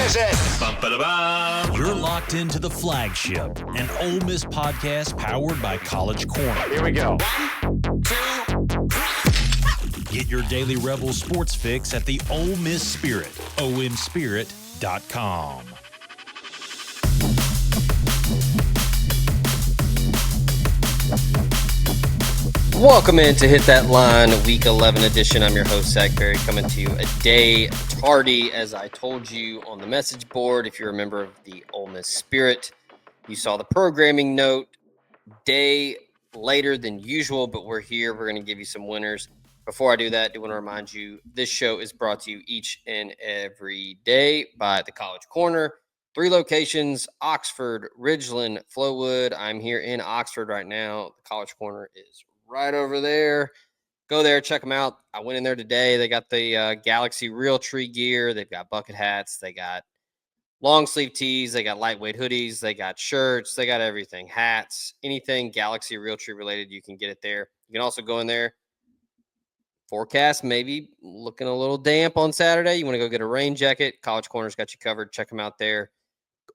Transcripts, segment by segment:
is it? You're locked into the flagship, an Ole Miss podcast powered by College Corner. Here we go. 1, 2, 3. Get your daily Rebel sports fix at the Ole Miss Spirit, omspirit.com. Welcome in to Hit That Line, Week 11 edition. I'm your host, Zach Berry, coming to you a day tardy, as I told you on the message board. If you're a member of the Ole Miss Spirit, you saw the programming note day later than usual, but we're here. We're going to give you some winners. Before I do that, I do want to remind you, this show is brought to you each and every day by the College Corner. 3 locations, Oxford, Ridgeland, Flowood. I'm here in Oxford right now. The College Corner is right over there. Go there, check them out. I went in there today. They got the Galaxy Real Tree gear. They've got bucket hats. They got long sleeve tees. They got lightweight hoodies. They got shirts. They got everything. Hats, anything Galaxy Real Tree related, you can get it there. You can also go in there. Forecast maybe looking a little damp on Saturday. You want to go get a rain jacket. College Corner's got you covered. Check them out there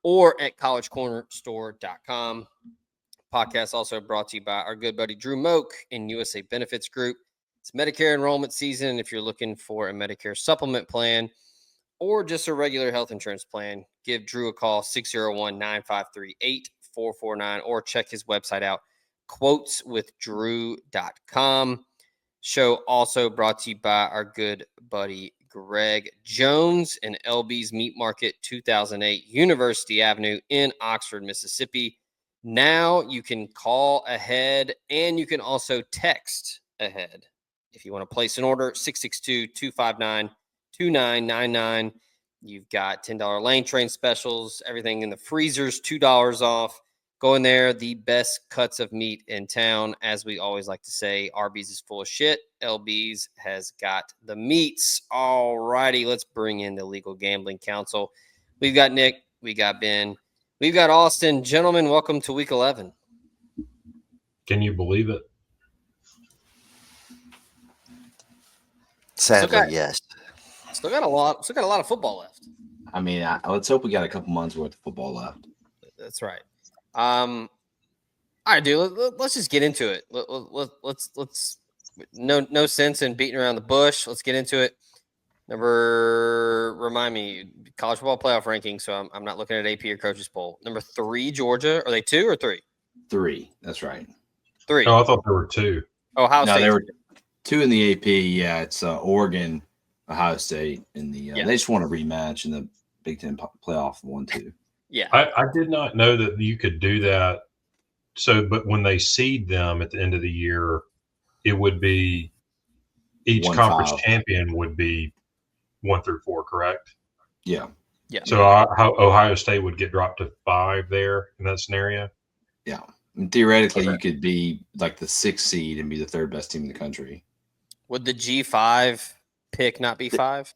or at collegecornerstore.com. Podcast also brought to you by our good buddy Drew Moak in USA Benefits Group. It's Medicare enrollment season. If you're looking for a Medicare supplement plan or just a regular health insurance plan, give Drew a call, 601-953-8449, or check his website out, quoteswithdrew.com. Show also brought to you by our good buddy Greg Jones and LB's Meat Market, 2008 University Avenue in Oxford, Mississippi. Now you can call ahead and you can also text ahead. If you want to place an order, 662-259-2999. You've got $10 lane train specials, everything in the freezers, $2 off. Go in there, the best cuts of meat in town. As we always like to say, Arby's is full of shit. LB's has got the meats. All righty, let's bring in the Legal Gambling Council. We've got Nick, we got Ben, we've got Austin. Gentlemen, welcome to Week 11. Can you believe it? Sadly, yes. Still got a lot of football left. I mean, let's hope we got a couple months worth of football left. That's right. All right, dude. Let's just get into it. Let's no sense in beating around the bush. Let's get into it. Remind me, college football playoff ranking. So I'm not looking at AP or coaches poll. Number 3, Georgia. Are they 2 or 3? 3. That's right. 3. Oh, I thought there were 2. Ohio State. No, there were 2 in the AP. Yeah, it's Oregon, Ohio State in the. They just want a rematch in the Big Ten playoff 1-2. Yeah, I did not know that you could do that. So, but when they seed them at the end of the year, it would be each 1-5. conference champion would be 1 through 4, correct? Yeah. Yeah. So how Ohio State would get dropped to 5 there in that scenario? Yeah. And theoretically, you could be like the 6th seed and be the 3rd best team in the country. Would the G5 pick not be 5?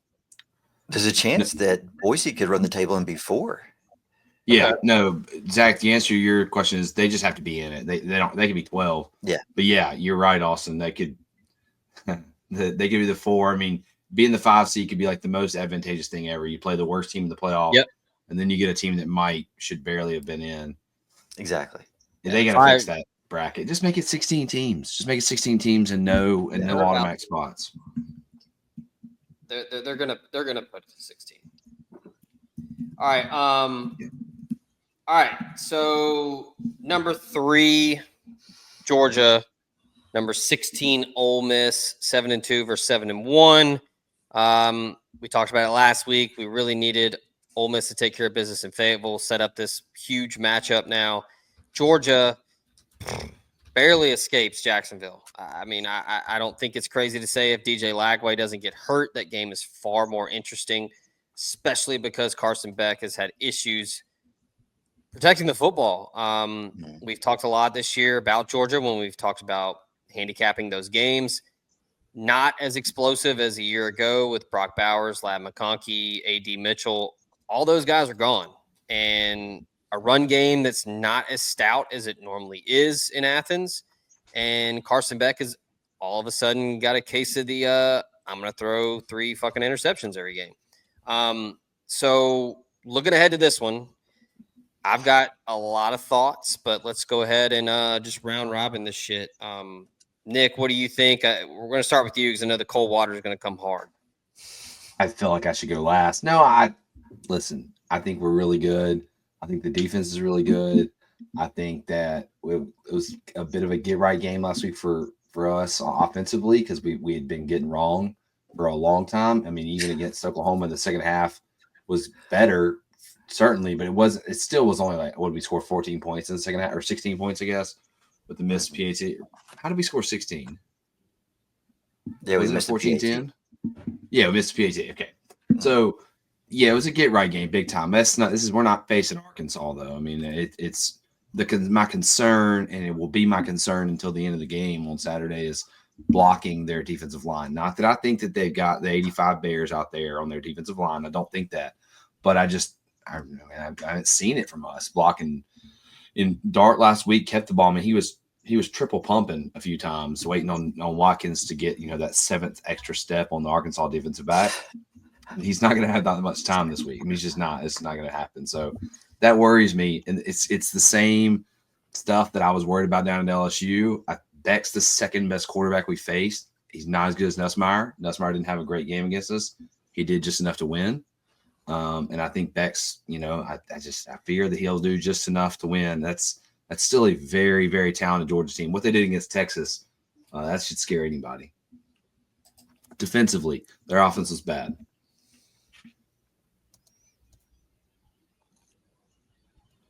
There's a chance that Boise could run the table and be 4. Yeah, no, Zach. The answer to your question is they just have to be in it. They could be 12. Yeah, but yeah, you're right, Austin. They could they could be the 4. I mean, being the 5 seed could be like the most advantageous thing ever. You play the worst team in the playoff, and then you get a team that should barely have been in. Exactly. They got to fix that bracket. Just make it 16 teams. Just make it 16 teams and no automatic spots. They're gonna put 16. All right. All right, so number 3, Georgia. Number 16, Ole Miss, 7-2 versus 7-1. We talked about it last week. We really needed Ole Miss to take care of business in Fayetteville, set up this huge matchup now. Georgia barely escapes Jacksonville. I mean, I don't think it's crazy to say if DJ Lagway doesn't get hurt, that game is far more interesting, especially because Carson Beck has had issues protecting the football. We've talked a lot this year about Georgia when we've talked about handicapping those games. Not as explosive as a year ago with Brock Bowers, Lab McConkey, A.D. Mitchell. All those guys are gone. And a run game that's not as stout as it normally is in Athens. And Carson Beck has all of a sudden got a case of the I'm going to throw 3 fucking interceptions every game. So looking ahead to this one, I've got a lot of thoughts, but let's go ahead and just round robin this shit. Nick, what do you think? We're going to start with you because I know the cold water is going to come hard. I feel like I should go last. No, listen. I think we're really good. I think the defense is really good. I think that it was a bit of a get right game last week for us offensively because we had been getting wrong for a long time. I mean, even against Oklahoma, the second half was better, certainly, but it still was only like, what did we score 14 points in the second half, or 16 points, I guess, with the missed PAT. How did we score 16? Yeah, was we it missed 14-10? Yeah, we missed PAT. Okay. So yeah, it was a get right game, big time. We're not facing Arkansas though. I mean, it's my concern, and it will be my concern until the end of the game on Saturday, is blocking their defensive line. Not that I think that they've got the 85 Bears out there on their defensive line. I don't think that, but I haven't seen it from us blocking. In Dart last week kept the ball. I mean, he was triple pumping a few times, waiting on Watkins to get that seventh extra step on the Arkansas defensive back. He's not going to have that much time this week. I mean, he's just not. It's not going to happen. So that worries me. And it's the same stuff that I was worried about down at LSU. Beck's the second best quarterback we faced. He's not as good as Nussmeier. Nussmeier didn't have a great game against us. He did just enough to win. And I think Beck's, I fear that he'll do just enough to win. That's still a very, very talented Georgia team. What they did against Texas, that should scare anybody. Defensively, their offense was bad.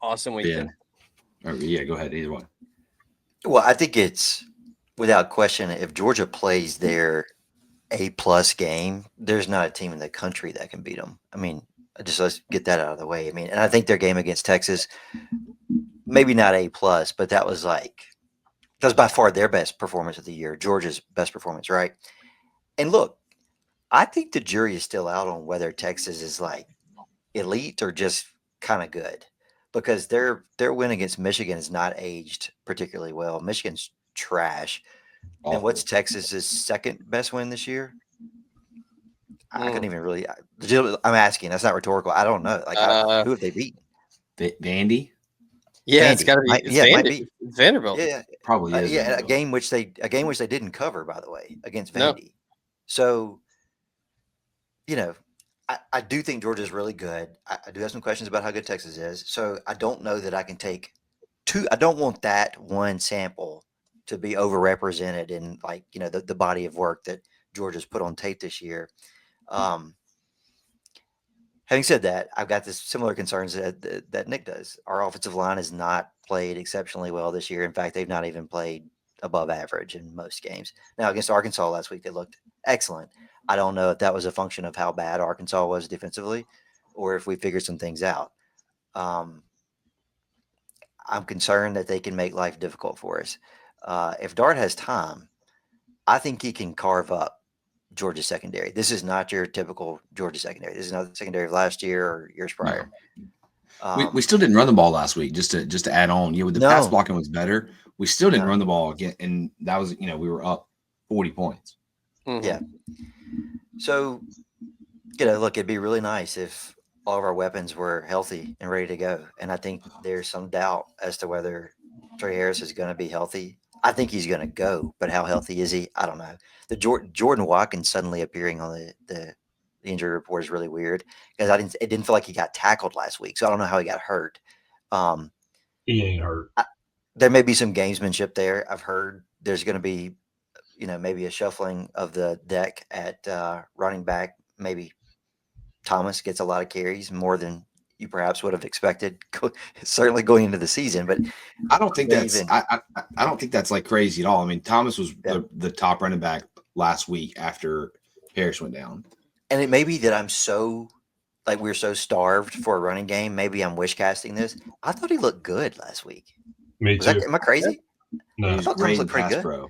Awesome weekend. Yeah, go ahead. Either one. Well, I think it's without question, if Georgia plays their A-plus game, there's not a team in the country that can beat them. I mean, let's get that out of the way. I mean, and I think their game against Texas, maybe not A-plus, but that was by far their best performance of the year, Georgia's best performance, right? And look, I think the jury is still out on whether Texas is elite or just kind of good, because their win against Michigan is not aged particularly well. Michigan's trash. Awful. And what's Texas's second best win this year? I couldn't even really. I'm asking. That's not rhetorical. I don't know. Who have they beaten? Vandy. Yeah, Vandy. it's got to be. It might be Vanderbilt. Yeah, probably is. A game which they didn't cover, by the way, against Vandy. No. So, I do think Georgia's really good. I do have some questions about how good Texas is. So I don't know that I can take two. I don't want that one sample to be overrepresented in the body of work that Georgia's put on tape this year. Having said that, I've got this similar concerns that Nick does. Our offensive line has not played exceptionally well this year. In fact, they've not even played above average in most games. Now, against Arkansas last week, they looked excellent. I don't know if that was a function of how bad Arkansas was defensively or if we figured some things out. I'm concerned that they can make life difficult for us. If Dart has time, I think he can carve up Georgia secondary. This is not your typical Georgia secondary. This is not the secondary of last year or years prior. No. We still didn't run the ball last week. Just to add on, the pass blocking was better. We still didn't run the ball again, and that was we were up 40 points. Mm-hmm. Yeah. So, look, it'd be really nice if all of our weapons were healthy and ready to go. And I think there's some doubt as to whether Trey Harris is going to be healthy. I think he's going to go, but how healthy is he? I don't know. The Jordan Watkins suddenly appearing on the injury report is really weird because it didn't feel like he got tackled last week. So I don't know how he got hurt. He ain't hurt. There may be some gamesmanship there. I've heard there's going to be, maybe a shuffling of the deck at running back. Maybe Thomas gets a lot of carries, more than you perhaps would have expected, certainly going into the season. But I don't think I don't think that's crazy at all. I mean, Thomas was the top running back last week after Harris went down. And it may be that I'm so we're so starved for a running game. Maybe I'm wish casting this. I thought he looked good last week. Me too. Am I crazy? No, he was great in pass pro.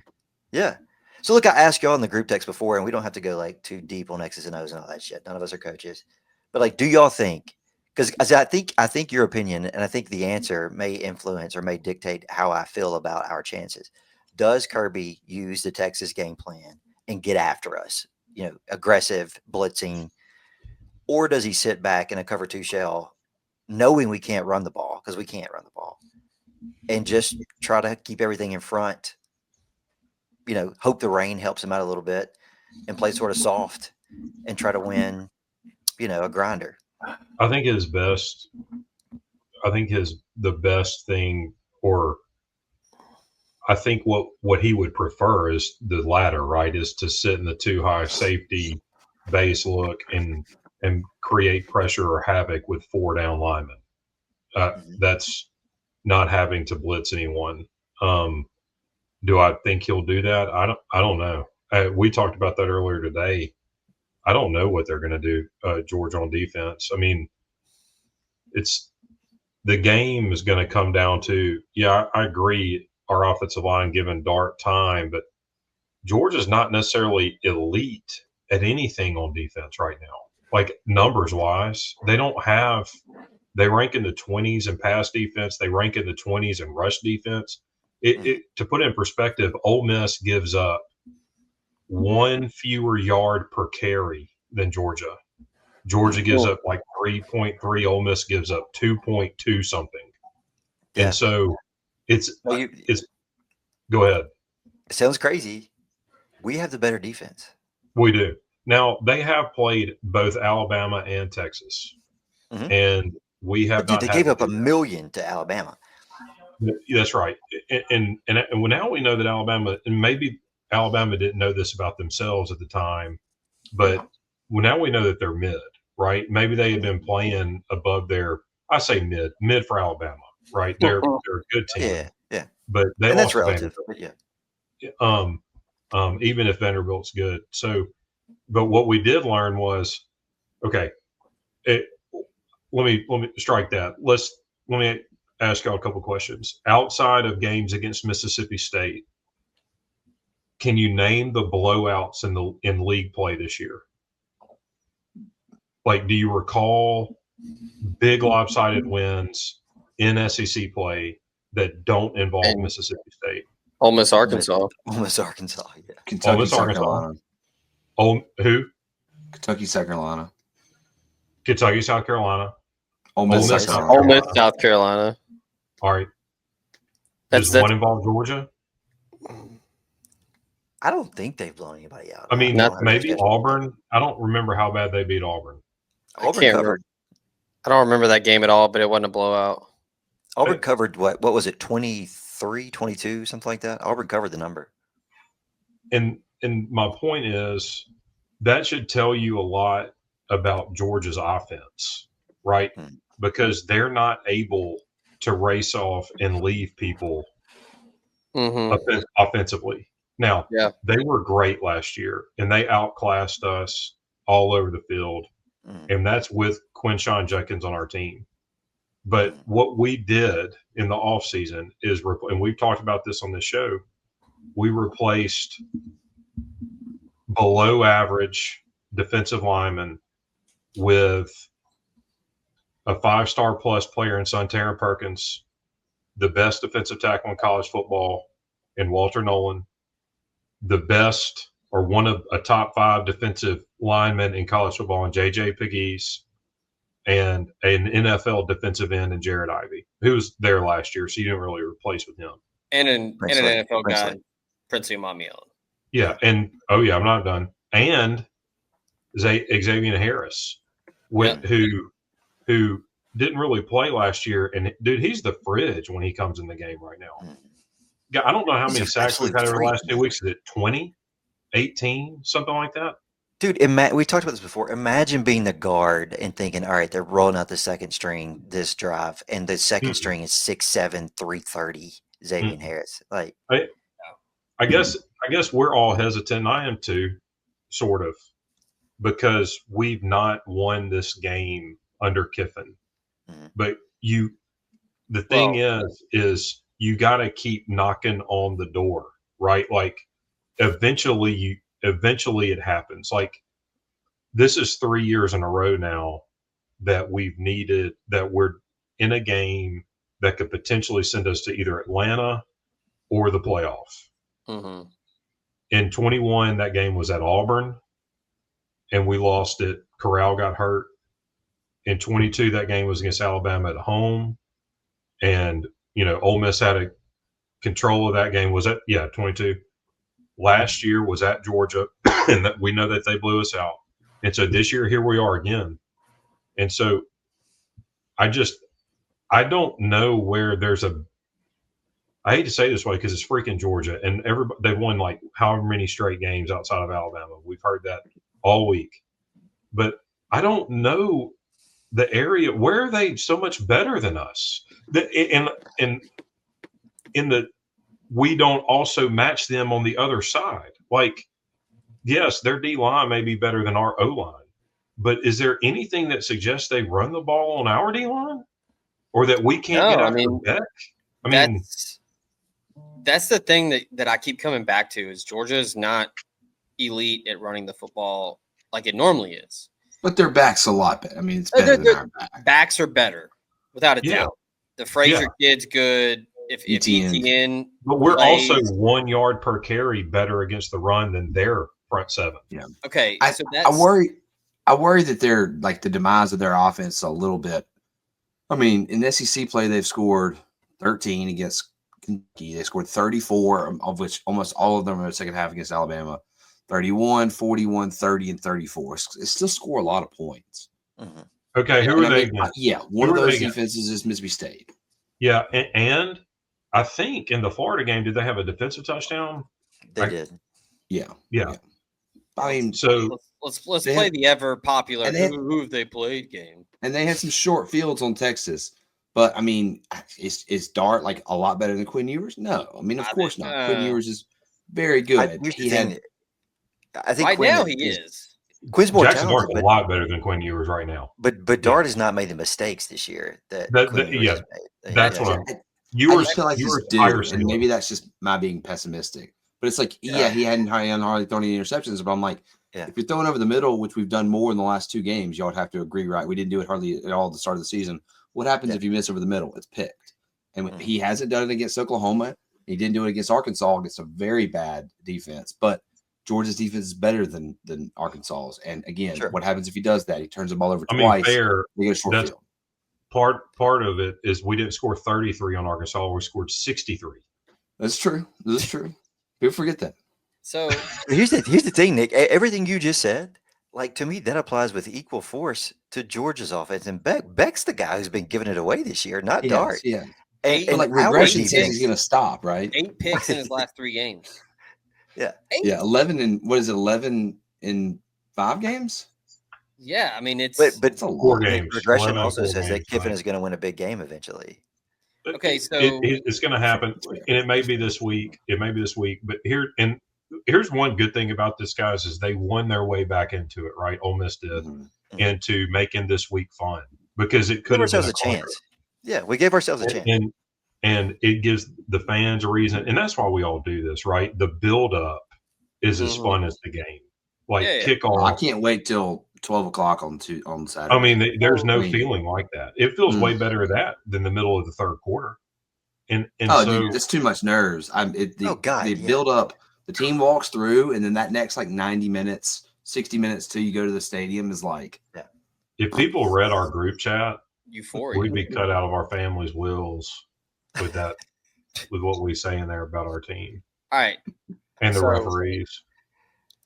Yeah. So look, I asked y'all in the group text before, and we don't have to go too deep on X's and O's and all that shit. None of us are coaches, but do y'all think? Because I think your opinion, and I think the answer may influence or may dictate how I feel about our chances. Does Kirby use the Texas game plan and get after us? Aggressive blitzing, or does he sit back in a cover two shell knowing we can't run the ball because we can't run the ball, and just try to keep everything in front. Hope the rain helps them out a little bit, and play sort of soft, and try to win. A grinder. I think his best. I think the best thing, or I think what he would prefer is the latter, right? Is to sit in the too high safety base look and create pressure or havoc with 4 down linemen. That's not having to blitz anyone. Do I think he'll do that? I don't know. We talked about that earlier today. I don't know what they're going to do, Georgia, on defense. I mean, the game is going to come down to, I agree, our offensive line given Dart time, but Georgia's not necessarily elite at anything on defense right now. Like numbers wise, they rank in the 20s in pass defense. They rank in the 20s in rush defense. To put it in perspective, Ole Miss gives up 1 fewer yard per carry than Georgia. Georgia gives up like 3.3. Ole Miss gives up 2.2 something. Yeah. And so it's go ahead. It sounds crazy. We have the better defense. We do. Now, they have played both Alabama and Texas. And we have not. They gave up 1 million to Alabama. That's right. And now we know that Alabama, and maybe Alabama didn't know this about themselves at the time, but now we know that they're mid, right? Maybe they had been playing above I say mid for Alabama, right? They're a good team. Yeah. But they lost that's relative. Even if Vanderbilt's good. So, but what we did learn was, okay, let me strike that. Let me ask y'all a couple questions. Outside of games against Mississippi State, can you name the blowouts in league play this year? Like, do you recall big lopsided wins in SEC play that don't involve Mississippi State? Ole Miss, Arkansas. Ole Miss, Arkansas. Yeah. Kentucky, South Carolina. Who? Kentucky, South Carolina. Kentucky, South Carolina. Ole Miss, South Carolina. All right. Does one involve Georgia? I don't think they've blown anybody out. I mean, maybe Auburn. I don't remember how bad they beat Auburn. Auburn covered. I don't remember that game at all, but it wasn't a blowout. Auburn covered what was it, 23, 22, something like that? Auburn covered the number. And my point is that should tell you a lot about Georgia's offense, right? Because they're not able to race off and leave people offensively. Now, they were great last year, and they outclassed us all over the field, and that's with Quinshon Judkins on our team. But what we did in the offseason is, and we've talked about this on the show, we replaced below average defensive linemen with a 5-star plus player in Sontaran Perkins, the best defensive tackle in college football in Walter Nolan, the best or one of a top 5 defensive linemen in college football in J.J. Pegues, and an NFL defensive end in Jared Ivey, who was there last year, so you didn't really replace with him. And an NFL guy, Prince Umamiel. Yeah, and I'm not done. And Xavier Harris, who didn't really play last year, and dude, he's the fridge when he comes in the game right now. I don't know how many sacks we've had over the last 2 weeks. Is it 20, 18, something like that? Dude, we talked about this before. Imagine being the guard and thinking, all right, they're rolling out the second string this drive, and the second string is 6'7", 330, Xavier Harris. Like, I guess we're all hesitant. I am too, sort of, because we've not won this game under Kiffin. But the thing is you got to keep knocking on the door, right? Like, eventually it happens. Like, this is 3 years in a row now that we're in a game that could potentially send us to either Atlanta or the playoff. In 21, that game was at Auburn, and we lost it. Corral got hurt, In 22, that game was against Alabama at home. And, Ole Miss had a control of that game. Was that, 22. Last year was at Georgia, and that we know that they blew us out. And so this year, here we are again. And so I don't know where there's I hate to say it this way because it's freaking Georgia, and they've won like however many straight games outside of Alabama. We've heard that all week. But I don't know the area. Where are they so much better than us? We don't also match them on the other side. Like, yes, their D-line may be better than our O-line, but is there anything that suggests they run the ball on our D-line or that we can't get after Beck? That's the thing that I keep coming back to is Georgia is not elite at running the football like it normally is. But their back's a lot better. I mean, it's better than our back. Backs are better, without a doubt. The Frazier kid's good. If ETN, but we're also 1 yard per carry better against the run than their front seven. Yeah. Okay. I worry that they're like the demise of their offense a little bit. I mean, in SEC play, they've scored 13 against Kentucky. They scored 34, of which almost all of them are the second half against Alabama. 31, 41, 30, and 34. They still score a lot of points. Mm-hmm. Okay, who are they against? One of those defenses is Mississippi State. Yeah, and I think in the Florida game, did they have a defensive touchdown? They did. Yeah. I mean, so let's play the ever popular who have they played game. And they had some short fields on Texas. But, I mean, is Dart like a lot better than Quinn Ewers? No. I mean, of course not. Quinn Ewers is very good. I think right now he is. Quinn's more Jackson talented, Dart's a lot better than Quinn Ewers right now. But Dart has not made the mistakes this year that Quinn Ewers has made. That's what I feel like he's due, and maybe that's just my being pessimistic. But it's like, he hadn't hardly thrown any interceptions. But I'm like, if you're throwing over the middle, which we've done more in the last 2 games, y'all would have to agree, right? We didn't do it hardly at all at the start of the season. What happens if you miss over the middle? It's picked. And he hasn't done it against Oklahoma. He didn't do it against Arkansas against a very bad defense. But Georgia's defense is better than Arkansas's. And again, what happens if he does that? He turns the ball over twice. They get a short field. Part of it is we didn't score 33 on Arkansas. We scored 63. That's true. People forget that. So here's the thing, Nick. Everything you just said, like to me, that applies with equal force to Georgia's offense. And Beck's the guy who's been giving it away this year, not Dart. Yeah. And like regression says he's going to stop, right? 8 picks in his last 3 games. Yeah. 8? Yeah. 11 in 5 games. Yeah. I mean, it's but a 4 games. Regression also says that Kiffin is going to win a big game eventually. Okay. So it's going to happen, and it may be this week. But here's one good thing about this, guys, is they won their way back into it, right? Ole Miss did, into making this week fun because it could have been a chance. Yeah, we gave ourselves a chance. And it gives the fans a reason, and that's why we all do this, right? The build-up is as fun as the game. Kickoff. I can't wait till 12 o'clock on Saturday. I mean, there's no feeling like that. It feels way better than the middle of the third quarter. And dude, that's too much nerves. The build up, the team walks through, and then that next 90 minutes, 60 minutes till you go to the stadium is like. Yeah. If people read our group chat, euphoria, we'd be cut out of our families' wills with that, with what we say in there about our team. All right. And the referees.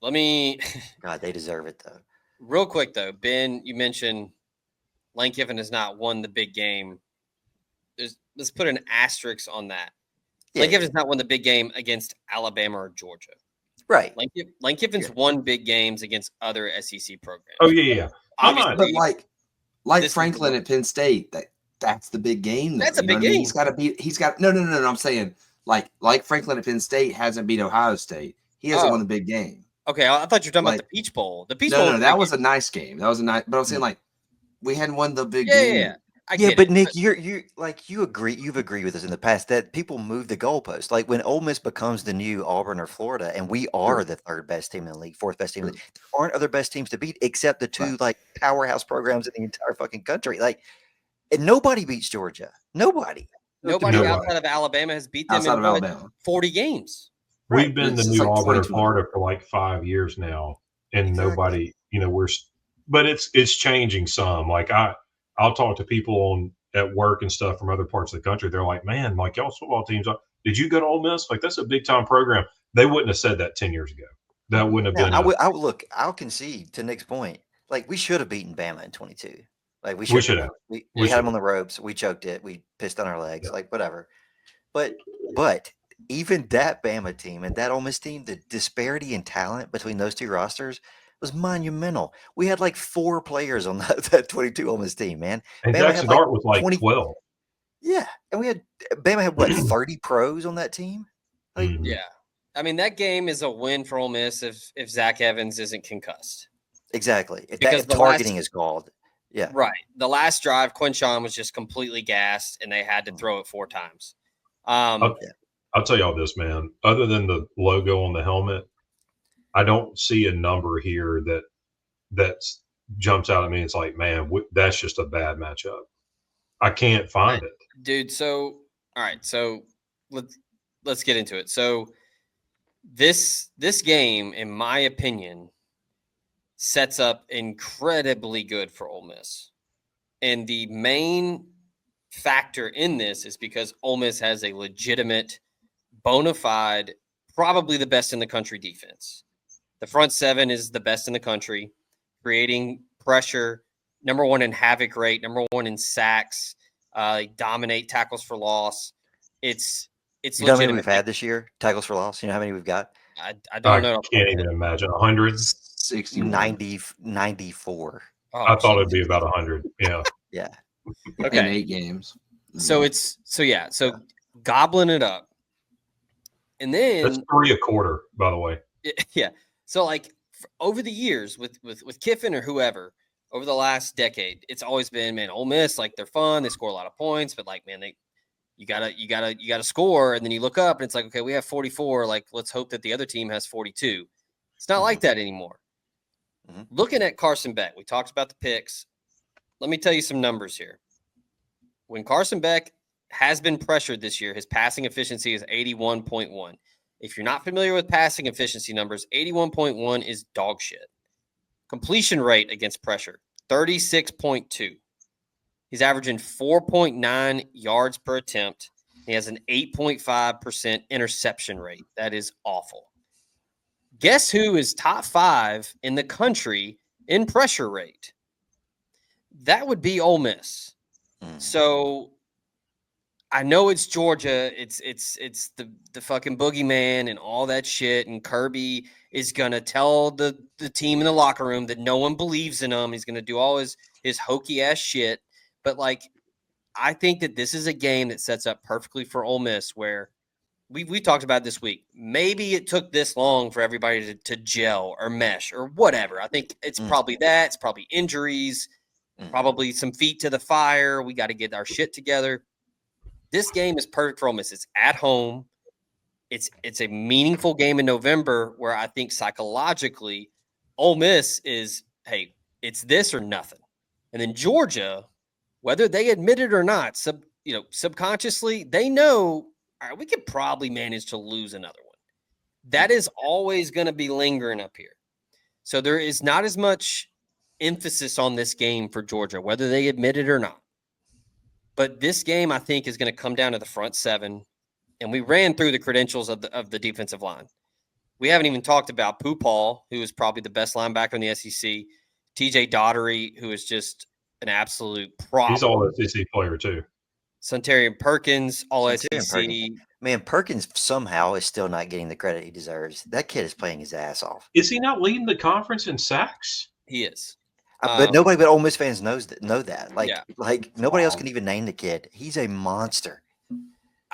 God, they deserve it though. Real quick though, Ben, you mentioned Lane Kiffin has not won the big game. Let's put an asterisk on that. Yeah. Lane Kiffin has not won the big game against Alabama or Georgia. Right. Lane Kiffin's won big games against other SEC programs. Oh yeah. But like Franklin at Penn State, that's the big game. That's a big game. No. I'm saying like Franklin at Penn State hasn't beat Ohio State. He hasn't won the big game. Okay, I thought you were talking about the Peach Bowl. The Peach Bowl. No, that was a nice game. But I'm saying we hadn't won the big game. But Nick, you've agreed with us in the past that people move the goalpost. Like when Ole Miss becomes the new Auburn or Florida, and we are the 3rd best team in the league, 4th best team in the league, there aren't other best teams to beat except the 2 powerhouse programs in the entire fucking country. And nobody beats Georgia. Nobody outside of Alabama has beat them in 40 games. We've been the new Auburn or Florida for 5 years now, and nobody, but it's changing some. I'll talk to people at work and stuff from other parts of the country. They're like, man, like y'all's football teams, did you go to Ole Miss? Like, that's a big time program. They wouldn't have said that 10 years ago. That wouldn't have Now, been. I'll concede to Nick's point. Like, we should have beaten Bama in 22. Like, we We should should have. have. We We had should them on have. the ropes. We choked it. We pissed on our legs. Yeah. Like, whatever. But even that Bama team and that Ole Miss team, the disparity in talent between those two rosters was monumental. We had like 4 players on that 22 Ole Miss team, man. And Bama Jackson had like Dart was like 20. 12. Yeah, and Bama had what 30 pros on that team. Like, Mhm. Yeah. I mean, that game is a win for Ole Miss if Zach Evans isn't concussed. exactly. Because If the targeting last- is called, yeah, Right. The last drive, Quinshawn was just completely gassed, and they had to throw it 4 times. I'll tell y'all this, man. Other than the logo on the helmet, I don't see a number here that jumps out at me. It's like, man, that's just a bad matchup. I can't find it. Dude, so all right, so let's get into it. So this game, in my opinion, sets up incredibly good for Ole Miss. And the main factor in this is because Ole Miss has a legitimate, bona fide, probably the best in the country defense. The front 7 is the best in the country, creating pressure, number 1 in havoc rate, number 1 in sacks, dominate tackles for loss. It's you know how many legitimate. we've had this year? Tackles for loss. You know how many we've got? I I don't know. can't even imagine 100. 61. 94. Oh, I thought geez. it'd be about 100. Yeah. Yeah. In Okay. 8 games. So gobbling it up. And then That's 3 a quarter, by the way. yeah. So like over the years with Kiffin or whoever over the last decade, it's always been, man, Ole Miss, like they're fun, they score a lot of points, but like, man, you gotta score, and then you look up and it's like, okay, we have 44. Like, let's hope that the other team has 42. It's not like that anymore. Mhm. Looking at Carson Beck, we talked about the picks. Let me tell you some numbers here. When Carson Beck has been pressured this year, his passing efficiency is 81.1. If you're not familiar with passing efficiency numbers, 81.1 is dog shit. Completion rate against pressure, 36.2. He's averaging 4.9 yards per attempt. He has an 8.5% interception rate. That is awful. Guess who is top 5 in the country in pressure rate? That would be Ole Miss. So I know it's Georgia. It's the fucking boogeyman and all that shit. And Kirby is gonna tell the team in the locker room that no one believes in him. He's gonna do all his hokey ass shit. But like, I think that this is a game that sets up perfectly for Ole Miss, where we talked about this week. Maybe it took this long for everybody to gel or mesh or whatever. I think it's probably that. It's probably injuries, probably some feet to the fire. We got to get our shit together. This game is perfect for Ole Miss. It's at home. It's a meaningful game in November where I think psychologically Ole Miss is, hey, it's this or nothing. And then Georgia, whether they admit it or not, subconsciously, they know, all right, we could probably manage to lose another one. That is always going to be lingering up here. So there is not as much emphasis on this game for Georgia, whether they admit it or not. But this game, I think, is going to come down to the front 7. And we ran through the credentials of the defensive line. We haven't even talked about Pooh Paul, who is probably the best linebacker in the SEC. TJ Daugherty, who is just an absolute problem. He's all SEC player, too. Sontarian Perkins, all Sontarian SEC. Perkins. Man, Perkins somehow is still not getting the credit he deserves. That kid is playing his ass off. Is he not leading the conference in sacks? He is. But nobody but Ole Miss fans know that. Like, Yeah. like nobody else can even name the kid. He's a monster.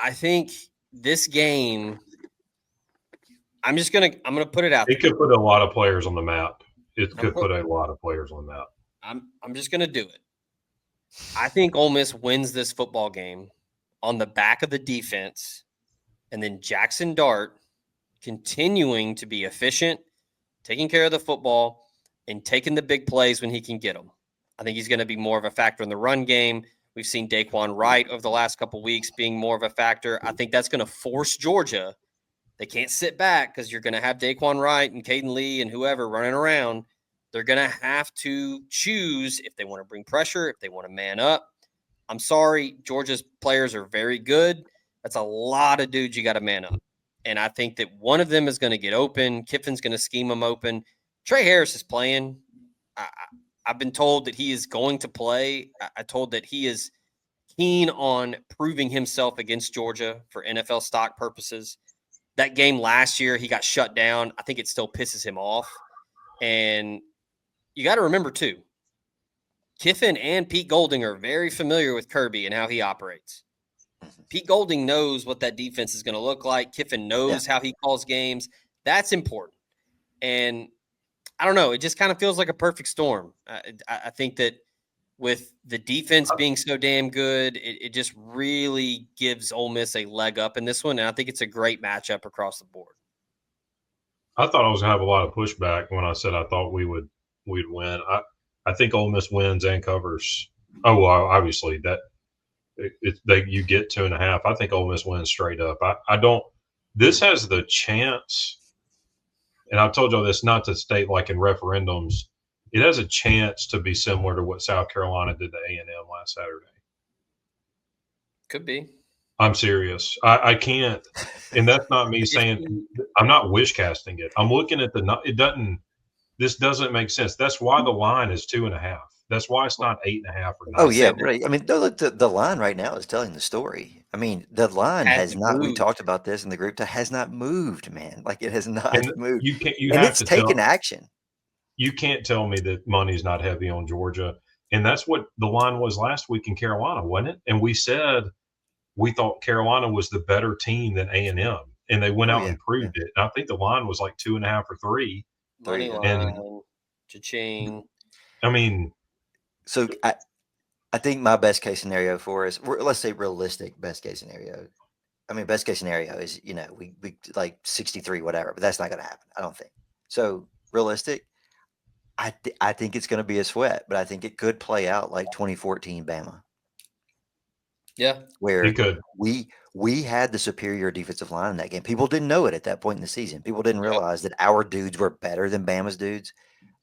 I think this game, I'm gonna put it out there. It could put a lot of players on the map. It could put a lot of players on the map. I'm just gonna do it. I think Ole Miss wins this football game on the back of the defense, and then Jackson Dart continuing to be efficient, taking care of the football, and taking the big plays when he can get them. I think he's going to be more of a factor in the run game. We've seen Daquan Wright over the last couple of weeks being more of a factor. I think that's going to force Georgia. They can't sit back because you're going to have Daquan Wright and Caden Lee and whoever running around. They're going to have to choose if they want to bring pressure, if they want to man up. I'm sorry, Georgia's players are very good. That's a lot of dudes you got to man up. And I think that one of them is going to get open. Kiffin's going to scheme them open. Trey Harris is playing. I've been told that he is going to play. I told that he is keen on proving himself against Georgia for NFL stock purposes. That game last year, he got shut down. I think it still pisses him off. And you got to remember, too, Kiffin and Pete Golding are very familiar with Kirby and how he operates. Pete Golding knows what that defense is going to look like. Kiffin knows how he calls games. That's important. And I don't know. It just kind of feels like a perfect storm. I think that with the defense being so damn good, it just really gives Ole Miss a leg up in this one. And I think it's a great matchup across the board. I thought I was going to have a lot of pushback when I said I thought we'd win. I think Ole Miss wins and covers. Oh, well, obviously that you get 2.5. I think Ole Miss wins straight up. I don't. This has the chance, and I've told y'all this not to state like in referendums. It has a chance to be similar to what South Carolina did to A&M last Saturday. Could be. I'm serious. I can't, and that's not me saying I'm not wish casting it. I'm looking at this doesn't make sense. That's why the line is 2.5. That's why it's not 8.5 or 9. Oh yeah, right. I mean, look, the line right now is telling the story. I mean, the line has not. We talked about this in the group. That has not moved, man. Like it has not moved. And it's taken action. You can't tell me that money's not heavy on Georgia, and that's what the line was last week in Carolina, wasn't it? And we said we thought Carolina was the better team than A&M, and they went out and proved it. And I think the line was like 2.5 or 3. Money line, cha-ching. I mean, so I think my best case scenario for us, let's say realistic best case scenario. I mean, best case scenario is, we like 63, whatever, but that's not going to happen. I don't think so. Realistic. I think it's going to be a sweat, but I think it could play out like 2014 Bama. Yeah, where it could. We had the superior defensive line in that game. People didn't know it at that point in the season. People didn't realize that our dudes were better than Bama's dudes.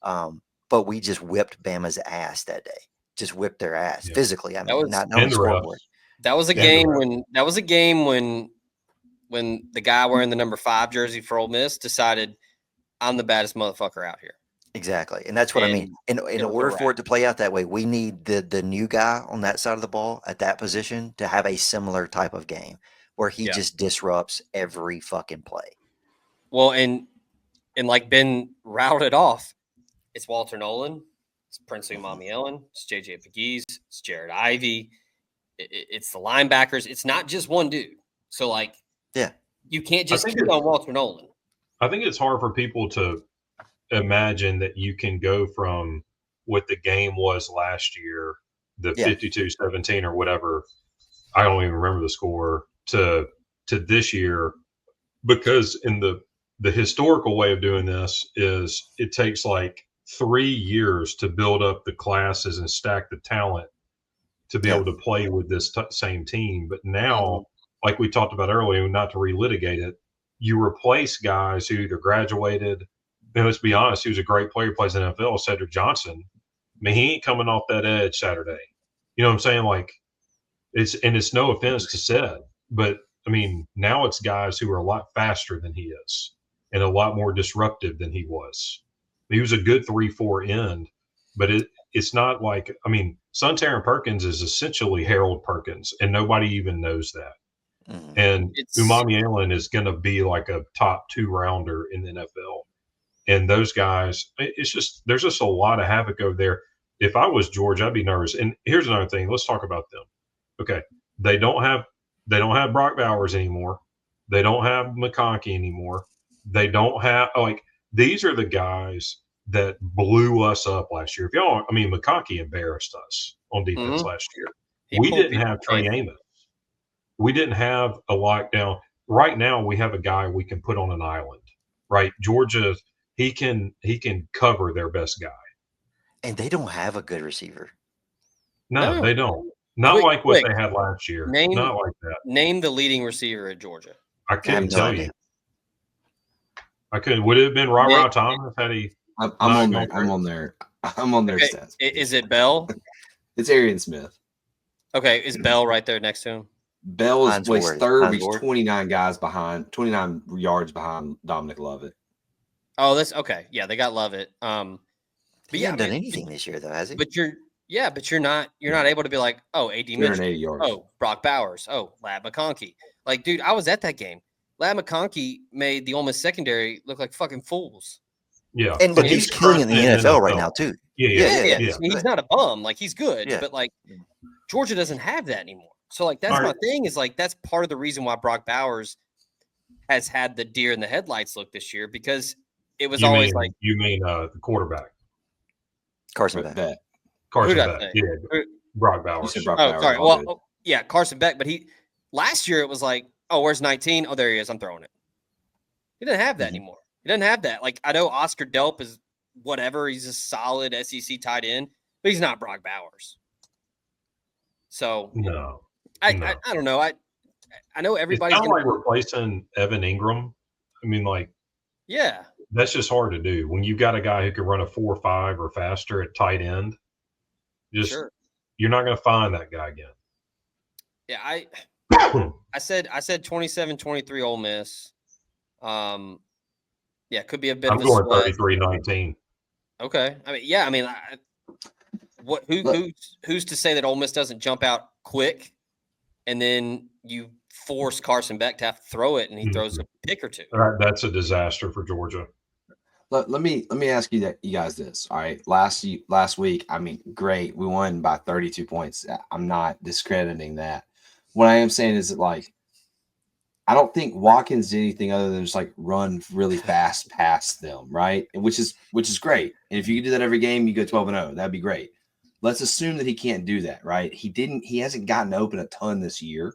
But we just whipped Bama's ass that day. Just whipped their ass physically. I mean, not on the scoreboard. That was a game when the guy wearing the number 5 jersey for Ole Miss decided I'm the baddest motherfucker out here. Exactly. And that's what I mean. In order for it to play out that way, we need the new guy on that side of the ball at that position to have a similar type of game where he just disrupts every fucking play. Well, and like Ben routed off, it's Walter Nolan, it's Prince Umami Ellen, it's JJ Pegues, it's Jared Ivey, it's the linebackers. It's not just one dude. So, you can't just keep on Walter Nolan. I think it's hard for people to imagine that you can go from what the game was last year, the 52-17 or whatever, I don't even remember the score, to this year, because in the historical way of doing this is it takes like 3 years to build up the classes and stack the talent to be able to play with this same team. But now, like we talked about earlier, not to relitigate it, you replace guys who either graduated. And let's be honest, he was a great player, plays in the NFL, Cedric Johnson. I mean, he ain't coming off that edge Saturday. You know what I'm saying? Like, it's no offense to Ced, but I mean, now it's guys who are a lot faster than he is and a lot more disruptive than he was. He was a good 3-4 end, but it's not like, I mean, Suntarine Perkins is essentially Harold Perkins, and nobody even knows that. And Umami Allen is going to be like a top 2 rounder in the NFL. And those guys, there's just a lot of havoc over there. If I was George, I'd be nervous. And here's another thing. Let's talk about them. Okay. They don't have Brock Bowers anymore. They don't have McConkey anymore. They don't have, these are the guys that blew us up last year. McConkey embarrassed us on defense last year. We didn't have Trey Amos. We didn't have a lockdown. Right now, we have a guy we can put on an island, right? Georgia, he can cover their best guy. And they don't have a good receiver. No, they don't. Not like what they had last year. Not like that. Name the leading receiver at Georgia. I couldn't tell you. I couldn't. Would it have been Ra Thomas had he? I'm Not on going there. I'm on there. I'm on their Okay, stats. is it Bell? It's Arian Smith. Okay, is Bell right there next to him? Bell Hines weighs Ward. third. Hines He's Ward. 29 yards behind Dominic Lovett. Oh, that's okay. Yeah, they got Lovett. But He yeah, hasn't done anything this year, though, has he? But you're not able to be like, oh, AD Mitchell, 280 yards. oh, Brock Bowers, oh, Lab McConkey. Like, dude, I was at that game. Lab McConkey made the Ole Miss secondary look like fucking fools. Yeah. And look, he's killing in the NFL right now, too. Yeah. He's not a bum. Like, he's good. Yeah. But, like, Georgia doesn't have that anymore. So, like, that's my thing is, like, that's part of the reason why Brock Bowers has had the deer in the headlights look this year because it was always like. You mean the quarterback? Carson Beck. Carson Who'd I Beck. say? Yeah. Brock Bowers. You said Brock Oh, Bowers. sorry. All Well, good. yeah, Carson Beck. But last year it was like, oh, where's 19? Oh, there he is. I'm throwing it. He didn't have that anymore. He doesn't have that. Like, I know Oscar Delp is whatever. He's a solid SEC tight end, but he's not Brock Bowers. So No. I don't know. I know everybody's it's kind of like replacing Evan Ingram. I mean, like, yeah. that's just hard to do when you've got a guy who can run a 4.5 or faster at tight end. You're not going to find that guy again. Yeah, I said 27-23 Ole Miss. Yeah, could be a bit I'm of a going split. 33-19. Okay. I mean, who's to say that Ole Miss doesn't jump out quick and then you force Carson Beck to have to throw it and he throws a pick or two? That's a disaster for Georgia. Let me ask you guys this. All right. Last week, I mean, great. We won by 32 points. I'm not discrediting that. What I am saying is that, like, I don't think Watkins did anything other than just like run really fast past them, right? Which is great. And if you could do that every game, you go 12-0. That'd be great. Let's assume that he can't do that, right? He hasn't gotten open a ton this year.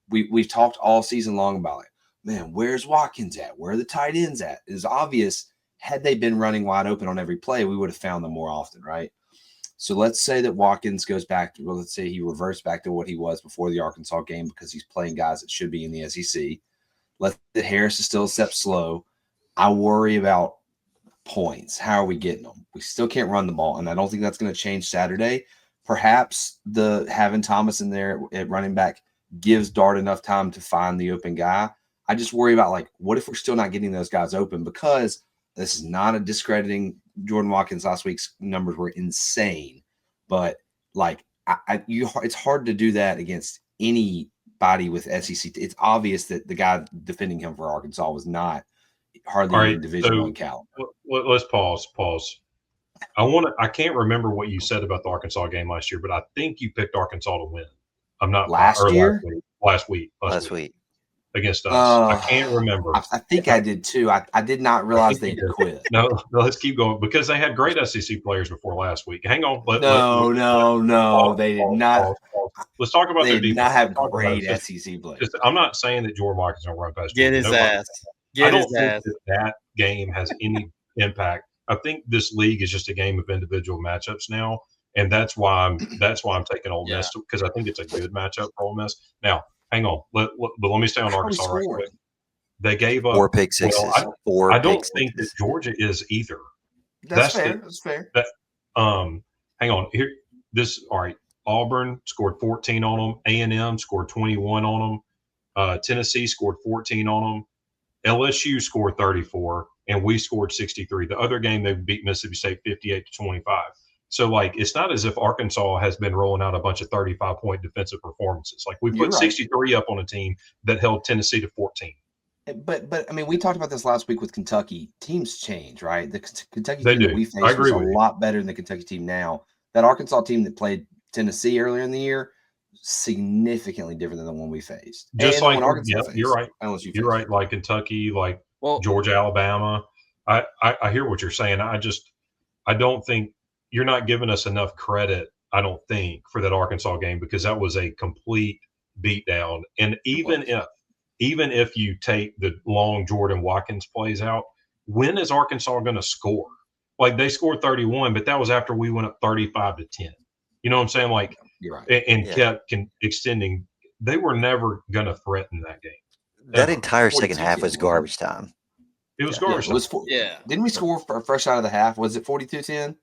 We've talked all season long about it. Man, where's Watkins at? Where are the tight ends at? It's obvious. Had they been running wide open on every play, we would have found them more often, right? So let's say that Watkins goes back to, let's say he reverts back to what he was before the Arkansas game because he's playing guys that should be in the SEC. Let's say Harris is still a step slow. I worry about points. How are we getting them? We still can't run the ball, and I don't think that's going to change Saturday. Perhaps having Thomas in there at running back gives Dart enough time to find the open guy. I just worry about, like, what if we're still not getting those guys open? Because this is not a discrediting Jordan Watkins. Last week's numbers were insane, but like it's hard to do that against anybody with SEC. It's obvious that the guy defending him for Arkansas was not hardly in Division I caliber. Let's pause. I can't remember what you said about the Arkansas game last year, but I think you picked Arkansas to win. I'm not last week against us. I can't remember. I think I did too. I did not realize they quit. No, let's keep going because they had great SEC players before last week. Hang on. No, they did not. Let's talk about they their did defense. not have great SEC players. I'm not saying that Jordan Watkins don't run past. Get his ass. I don't think that game has any impact. I think this league is just a game of individual matchups now, and that's why I'm taking Ole Miss because I think it's a good matchup for Ole Miss. Now, hang on, but let me stay on Arkansas right quick. They gave up 4 pick sixes. I don't think that Georgia is either. That's fair. That's fair. Hang on here. All right. Auburn scored 14 on them. A&M scored 21 on them. Tennessee scored 14 on them. LSU scored 34, and we scored 63. The other game, they beat Mississippi State 58-25. So, like, it's not as if Arkansas has been rolling out a bunch of 35-point defensive performances. Like, we put 63 up on a team that held Tennessee to 14. But I mean, we talked about this last week with Kentucky. Teams change, right? The Kentucky They team do. that we faced I agree was a with you. lot better than the Kentucky team now. That Arkansas team that played Tennessee earlier in the year, significantly different than the one we faced. Just And like, when Arkansas faced, you're right. LSU You're right. Like Kentucky, like Georgia, Alabama. I hear what you're saying. I don't think you're not giving us enough credit, I don't think, for that Arkansas game because that was a complete beatdown. And even if you take the long Jordan Watkins plays out, when is Arkansas going to score? Like, they scored 31, but that was after we went up 35-10. You know what I'm saying? Like, you're right. And kept extending. They were never going to threaten that game. That entire second half was garbage time. It was Yeah. garbage It was time. Didn't we score for first out of the half? Was it 42-10?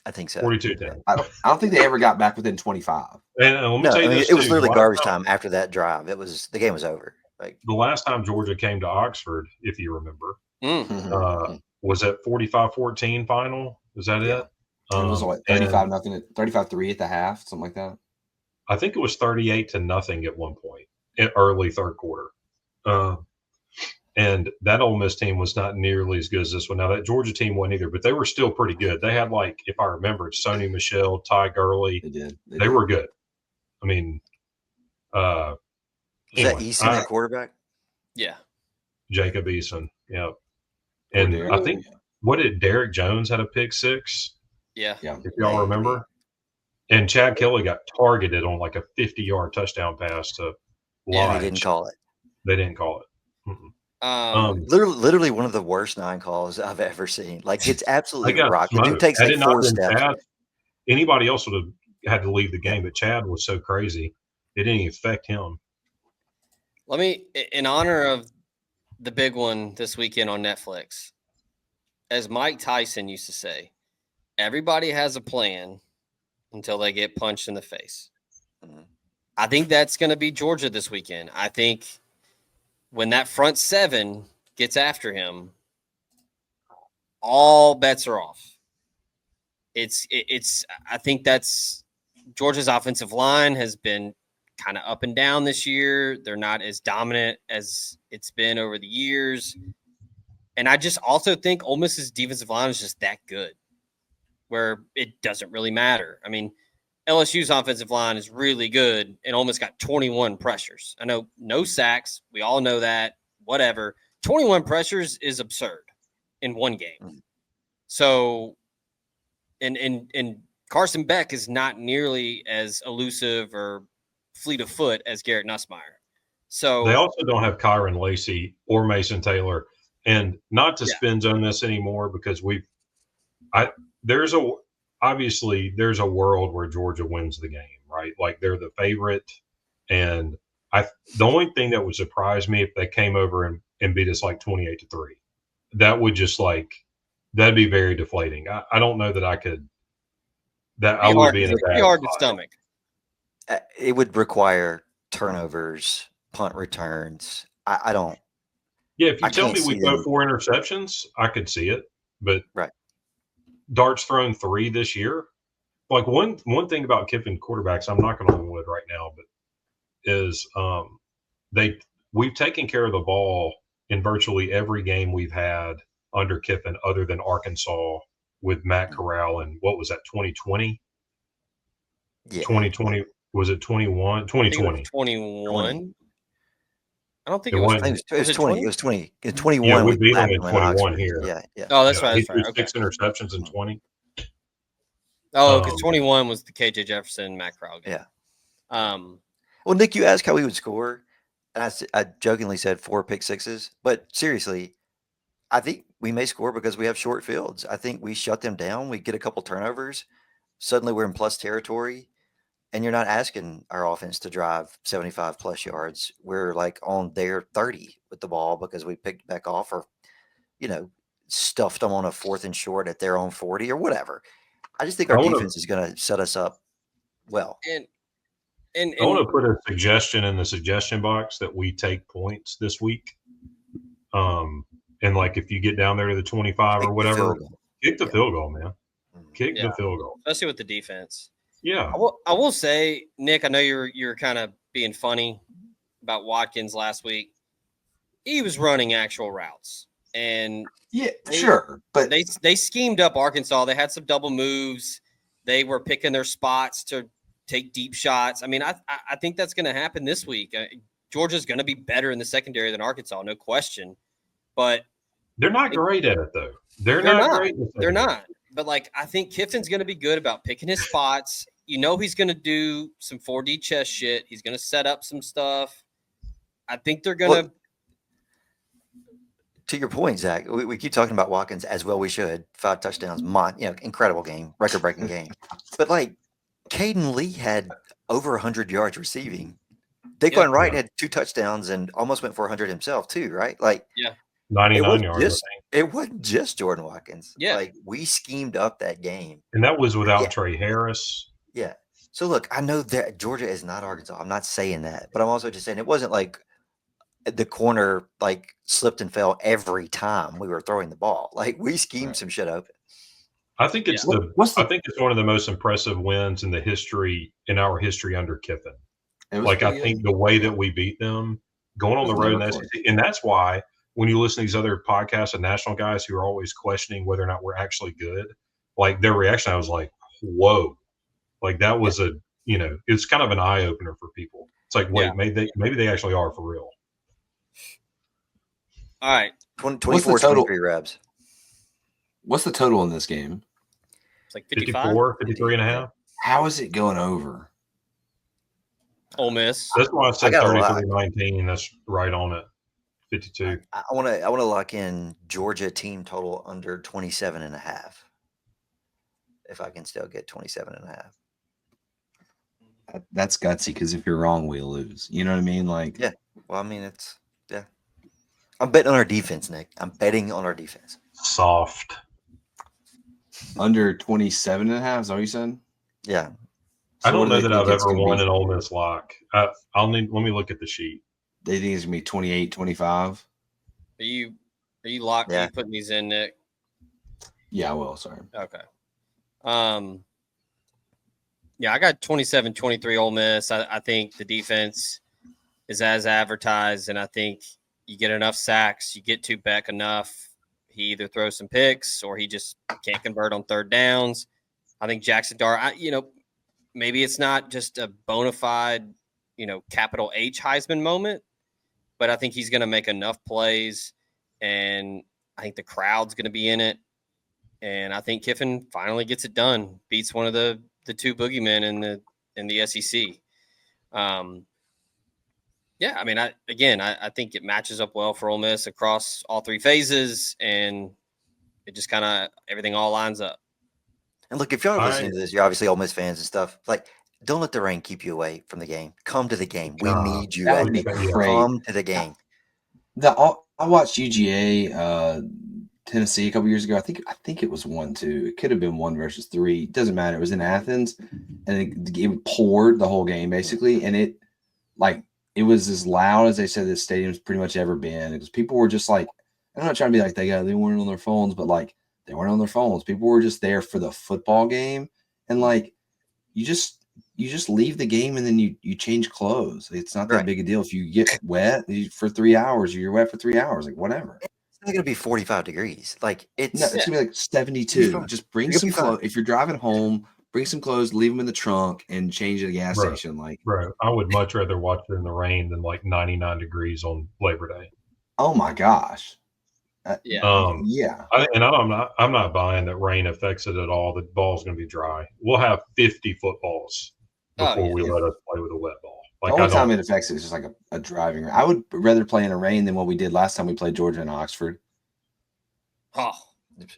I think so. 42-10. I don't think they ever got back within 25. And let me No, tell you I mean, this it was too. literally garbage time after that drive. The game was over. Like, The last time Georgia came to Oxford, if you remember, Mm. was that 45-14 final? Is that Yeah. it? It was like 35-0, 35-3 at the half, something like that. I think it was 38-0 at one point in early third quarter. And that Ole Miss team was not nearly as good as this one. Now, that Georgia team wasn't either, but they were still pretty good. They had, like, if I remember, Sony Michel, Ty Gurley. They did. They were good. I mean, was anyway, that Easton at quarterback? Yeah. Jacob Eason. Yeah. And Derek. I think, what did Derek Jones had a pick six? Yeah. If y'all remember. And Chad Kelly got targeted on like a 50-yard touchdown pass to Yeah, Lodge. they didn't call it. They didn't call it. Mm-mm. Literally one of the worst 9 calls I've ever seen. Like, it's They absolutely got rocked. The dude smoked. takes Had like it not 4 been steps. Chad, anybody else would have had to leave the game, but Chad was so crazy, it didn't even affect him. Let me, in honor of the big one this weekend on Netflix, as Mike Tyson used to say, everybody has a plan until they get punched in the face. Mhm. I think that's going to be Georgia this weekend. I think when that front 7 gets after him, all bets are off. I think that's Georgia's offensive line has been kind of up and down this year. They're not as dominant as it's been over the years. And I just also think Ole Miss's defensive line is just that good where it doesn't really matter. I mean, LSU's offensive line is really good and Ole Miss got 21 pressures. I know no sacks. We all know that. Whatever. 21 pressures is absurd in one game. So, and Carson Beck is not nearly as elusive or fleet of foot as Garrett Nussmeier. So they also don't have Kyron Lacey or Mason Taylor, and not to spin zone this anymore because there's a world where Georgia wins the game, right? Like they're the favorite, and the only thing that would surprise me if they came over and beat us like 28-3, that would just that'd be very deflating. I don't know that I could. That I would be in a bad hard to spot. stomach. It would require turnovers, punt returns. I don't. Yeah, if you I tell can't me we see go them. 4 interceptions, I could see it. But Right. Dart's thrown 3 this year. Like one thing about Kiffin quarterbacks, I'm not going to wood right now, but is we've taken care of the ball in virtually every game we've had under Kiffin, other than Arkansas with Matt Corral and what was that 2020? Yeah. 2020 was it 21? 2020. 21. I don't think It it was. wasn't. It was 20. It was 20. In 21. Yeah, we beat them lapped in them 21 Oxford. here. Yeah. Oh, that's Yeah, right. he That's right. threw Okay. 6 interceptions in 20. Oh, because 21 was the KJ Jefferson Matt Corral game. Yeah. Well, Nick, you asked how we would score, and I jokingly said 4 pick sixes, but seriously, I think we may score because we have short fields. I think we shut them down. We get a couple turnovers. Suddenly we're in plus territory, and you're not asking our offense to drive 75 plus yards. We're like on their 30 with the ball because we picked back off or, stuffed them on a 4th and short at their own 40 or whatever. I just think our defense is going to set us up well. And I want to put a suggestion in the suggestion box that we take points this week. And if you get down there to the 25 or whatever, kick the field goal, man. Kick the field goal, especially with the defense. Yeah, I will say, Nick, I know you're kind of being funny about Watkins last week. He was running actual routes, and but they schemed up Arkansas. They had some double moves. They were picking their spots to take deep shots. I mean, I think that's going to happen this week. Georgia's going to be better in the secondary than Arkansas, no question. But they're not great at it, though. They're not great. They're not. But I think Kiffin's going to be good about picking his spots. He's going to do some 4D chess shit. He's going to set up some stuff. I think they're going to. To your point, Zach, we keep talking about Watkins as well. We should 5 touchdowns, incredible game, record-breaking game. But Caden Lee had over 100 yards receiving. Daquan Wright had 2 touchdowns and almost went for 100 himself too, right? 99 yards, I think. It wasn't just Jordan Watkins. Yeah. Like, we schemed up that game. And that was without Yeah. Trey Harris. Yeah. So, look, I know that Georgia is not Arkansas. I'm not saying that. But I'm also just saying it wasn't like the corner, like, slipped and fell every time we were throwing the ball. Like, we schemed some shit open. I think it's I think it's one of the most impressive wins in our history under Kiffin. Like, I think the way that we beat them, going on the road in the SEC, and that's why when you listen to these other podcasts and national guys who are always questioning whether or not we're actually good, like, their reaction, I was like, whoa. Like, that was it's kind of an eye opener for people. It's like, wait, maybe they actually are for real. All right. 24, 23 reps. What's the total in this game? It's like 55. 54, 53 and a half. How is it going over? Ole Miss. That's why I said 33-19. That's right on it. 52. I want to lock in Georgia team total under 27.5. If I can still get 27.5. That's gutsy because if you're wrong, we lose. You know what I mean? Like, yeah. Well, I mean, I'm betting on our defense, Nick. I'm betting on our defense. Soft. Under 27.5, is that what you said? Yeah. I don't know that I've ever won an Ole Miss lock. Let me look at the sheet. They think it's gonna be 28, 25. Are you locked? Yeah. Are you putting these in, Nick? Yeah, I will. Sorry. Okay. Yeah, I got 27-23 Ole Miss. I think the defense is as advertised, and I think you get enough sacks, you get to Beck enough. He either throws some picks or he just can't convert on third downs. I think Jackson Dart, maybe it's not just a bona fide, capital H Heisman moment, but I think he's going to make enough plays, and I think the crowd's going to be in it. And I think Kiffin finally gets it done, beats one of the two boogeymen in the SEC. Yeah, I mean, I think it matches up well for Ole Miss across all three phases, and it just kind of everything all lines up. And look, if y'all are listening to this, you're obviously Ole Miss fans and stuff. Like, don't let the rain keep you away from the game. Come to the game. We need you. That would be great. Come to the game. I watched UGA Tennessee a couple years ago. I think it was 1-2. It could have been 1 versus 3. It doesn't matter. It was in Athens, and it poured the whole game basically, and it was as loud as they said this stadium's pretty much ever been. Because people were just like, I'm not trying to be like they weren't on their phones, but like they weren't on their phones. People were just there for the football game, and like you just leave the game and then you change clothes. It's not that big a deal if you get wet for 3 hours or you're wet for 3 hours, like whatever. It's not gonna be 45 degrees. Like it's gonna be like 72. Just bring some clothes. If you're driving home, bring some clothes, leave them in the trunk, and change at a gas station. Like, bro, I would much rather watch it in the rain than like 99 degrees on Labor Day. Oh my gosh. I'm not buying that rain affects it at all. The ball's going to be dry. We'll have 50 footballs before we let us play with a wet ball. Like, the only time it affects it is just like a driving rain. I would rather play in a rain than what we did last time we played Georgia and Oxford. Oh,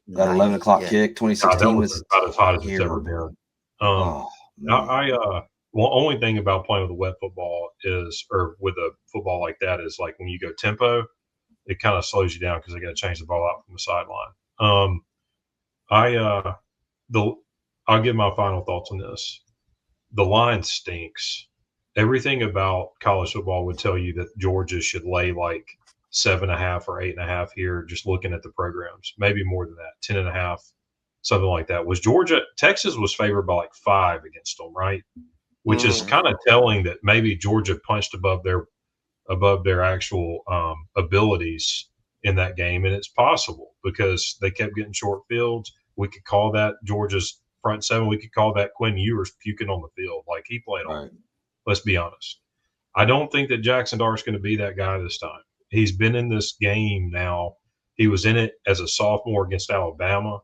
that 11 o'clock kick, 2016 was about as hot as it's ever been. Only thing about playing with a wet football or with a football like that is like when you go tempo, it kind of slows you down because they got to change the ball out from the sideline. I'll give my final thoughts on this. The line stinks. Everything about college football would tell you that Georgia should lay like 7.5 or 8.5 here, just looking at the programs. Maybe more than that, 10.5, something like that. Texas was favored by like 5 against them, right? Which is kind of telling that maybe Georgia punched above their actual abilities in that game. And it's possible because they kept getting short fields. We could call that Georgia's front seven. We could call that Quinn Ewers puking on the field. Like, he played on it. Let's be honest. I don't think that Jackson Dart's going to be that guy this time. He's been in this game now. He was in it as a sophomore against Alabama.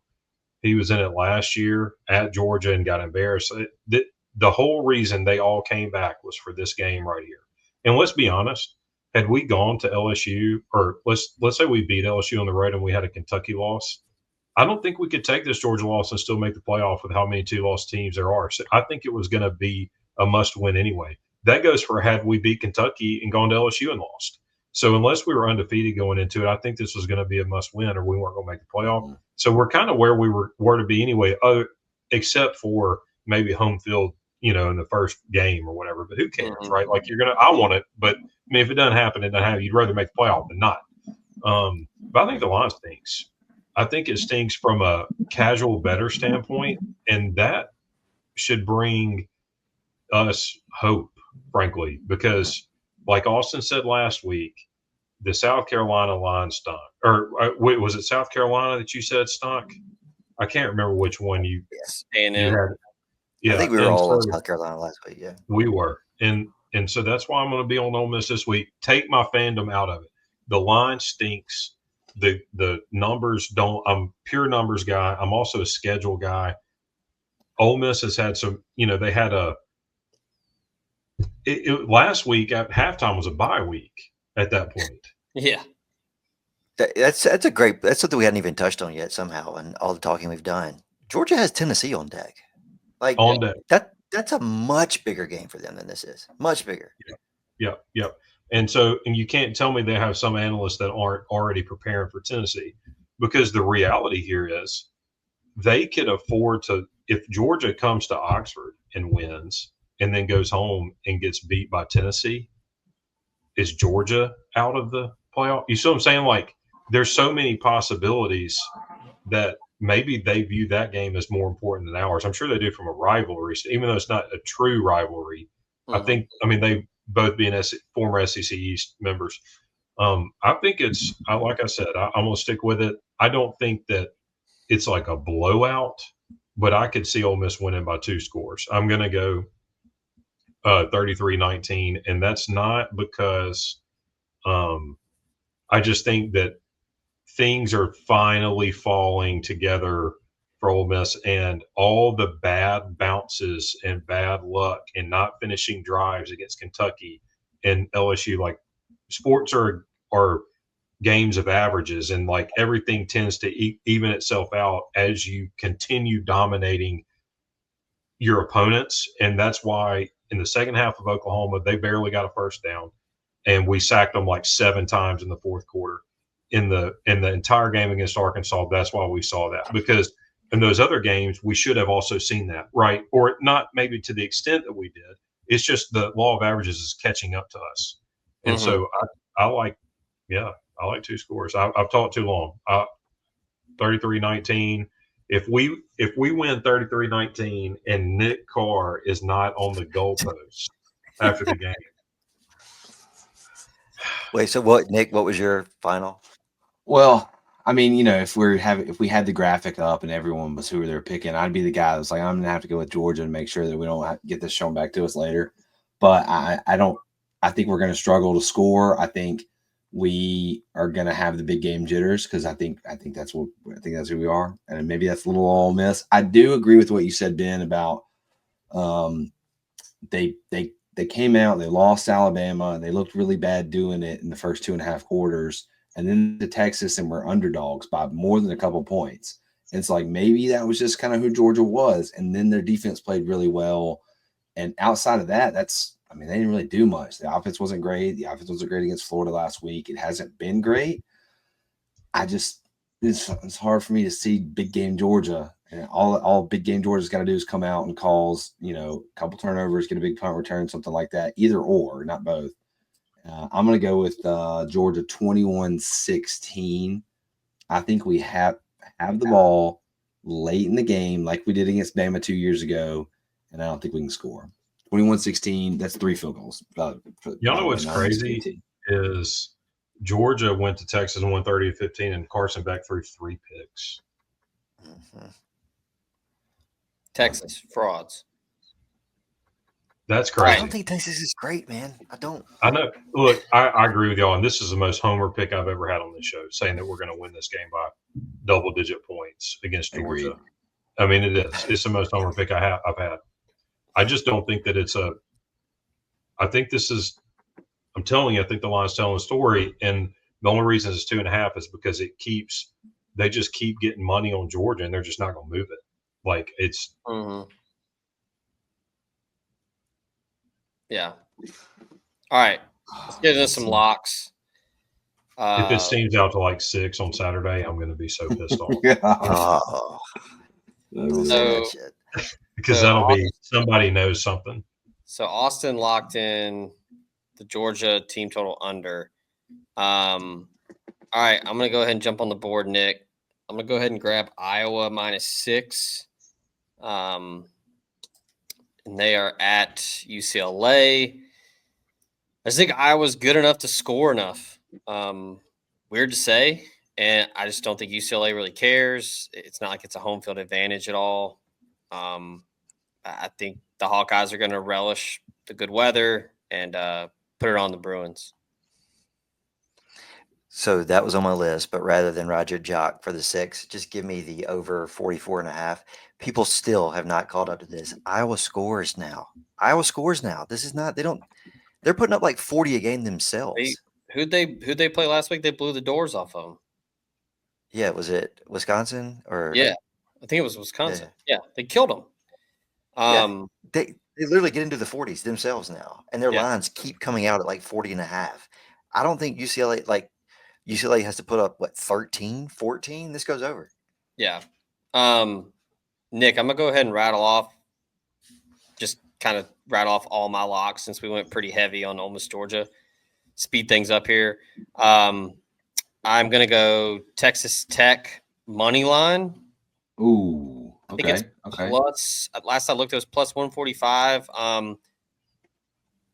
He was in it last year at Georgia and got embarrassed. The whole reason they all came back was for this game right here. And let's be honest, had we gone to LSU, or let's say we beat LSU on the road and we had a Kentucky loss, I don't think we could take this Georgia loss and still make the playoff with how many 2-loss teams there are. So I think it was going to be a must-win anyway. That goes for had we beat Kentucky and gone to LSU and lost. So unless we were undefeated going into it, I think this was going to be a must win, or we weren't going to make the playoff. Mm-hmm. So we're kind of where we were to be anyway, except for maybe home field, in the first game or whatever. But who cares, right? Like I want it, but I mean, if it doesn't happen, it doesn't happen. You'd rather make the playoff than not. But I think the line stinks. I think it stinks from a casual better standpoint, and that should bring us hope, frankly, because like Austin said last week, the South Carolina line stunk. Or wait, was it South Carolina that you said stunk? I can't remember which one you A&M. had. Yeah, I think we were all on South Carolina last week. Yeah, we were, and so that's why I'm going to be on Ole Miss this week. Take my fandom out of it. The line stinks. The numbers don't. I'm pure numbers guy. I'm also a schedule guy. Ole Miss has had some. They had last week at halftime was a bye week at that point. Yeah. that's something we hadn't even touched on yet somehow, and all the talking we've done. Georgia has Tennessee on deck. Like On deck. That's a much bigger game for them than this is. Much bigger. Yep. And you can't tell me they have some analysts that aren't already preparing for Tennessee, because the reality here is they could afford to, if Georgia comes to Oxford and wins and then goes home and gets beat by Tennessee, is Georgia out of the playoff? You see what I'm saying? Like, there's so many possibilities that maybe they view that game as more important than ours. I'm sure they do from a rivalry, even though it's not a true rivalry. Mm-hmm. They both being former SEC East members. I think like I said, I'm going to stick with it. I don't think that it's like a blowout, but I could see Ole Miss winning by 2 scores. I'm going to go 33-19, and that's not because I just think that things are finally falling together for Ole Miss, and all the bad bounces and bad luck and not finishing drives against Kentucky and LSU, like, sports are games of averages, and like everything tends to even itself out as you continue dominating your opponents. And that's why in the second half of Oklahoma, they barely got a first down, and we sacked them like 7 times in the fourth quarter. In the entire game against Arkansas, that's why we saw that, because in those other games we should have also seen that, right? Or not maybe to the extent that we did. It's just the law of averages is catching up to us. And so I like 2 scores. I've talked too long. 33-19. If we win 33-19 and Nick Carr is not on the goalpost after the game. Wait, so what, Nick? What was your final? Well, I mean, if we had the graphic up and everyone was who they were picking, I'd be the guy that's like, I'm gonna have to go with Georgia and make sure that we don't get this shown back to us later. But I don't. I think we're gonna struggle to score. I think we are gonna have the big game jitters, because I think that's who we are, and maybe that's a little Ole Miss. I do agree with what you said, Ben, about they came out, they lost Alabama, and they looked really bad doing it in the first 2.5 quarters. And then to Texas, and we're underdogs by more than a couple points. And it's like, maybe that was just kind of who Georgia was. And then their defense played really well. And outside of that, they didn't really do much. The offense wasn't great. The offense wasn't great against Florida last week. It hasn't been great. It's hard for me to see big game Georgia. And all big game Georgia's got to do is come out and cause, a couple turnovers, get a big punt return, something like that. Either or, not both. I'm going to go with Georgia 21-16. I think we have the ball late in the game like we did against Bama 2 years ago, and I don't think we can score. 21-16, that's 3 field goals. Y'all know what's crazy is Georgia went to Texas and won 30-15, and Carson Beck threw 3 picks. Mm-hmm. Texas frauds. That's crazy. I don't think Texas is great, man. I don't. I know. Look, I agree with y'all, and this is the most homer pick I've ever had on this show, saying that we're going to win this game by double-digit points against Georgia. Agreed. I mean, it is. It's the most homer pick I've had. I just don't think that it's I think this is – I'm telling you, I think the line's telling a story, and the only reason it's 2.5 is because they just keep getting money on Georgia, and they're just not going to move it. Like, it's Yeah. All right. Let's get into some locks. If it seems out to like 6 on Saturday, I'm going to be so pissed off Oh, don't say that So, shit. because So that'll be somebody knows something. so Austin locked in the Georgia team total under. All right, I'm gonna go ahead and jump on the board, Nick. I'm gonna go ahead and grab Iowa -6. And they are at UCLA. I just think Iowa's good enough to score enough. Weird to say, and I just don't think UCLA really cares. It's not like it's a home field advantage at all. I think the Hawkeyes are going to relish the good weather and put it on the Bruins. So that was on my list, but rather than Roger Jock for the 6, just give me the over 44.5. People still have not caught up to this. Iowa scores now. This is not, they're putting up like 40 a game themselves. Who'd they play last week? They blew the doors off of them. Yeah, was it Wisconsin or? Yeah, I think it was Wisconsin. Yeah, they killed them. They literally get into the 40s themselves now, and their Yeah. lines keep coming out at like 40.5. I don't think UCLA has to put up 13, 14. This goes over. Yeah. Nick, I'm gonna go ahead and rattle off all my locks since we went pretty heavy on Ole Miss-Georgia. Speed things up here. I'm gonna go Texas Tech money line. Ooh, I think it's plus. Last I looked, it was plus 145.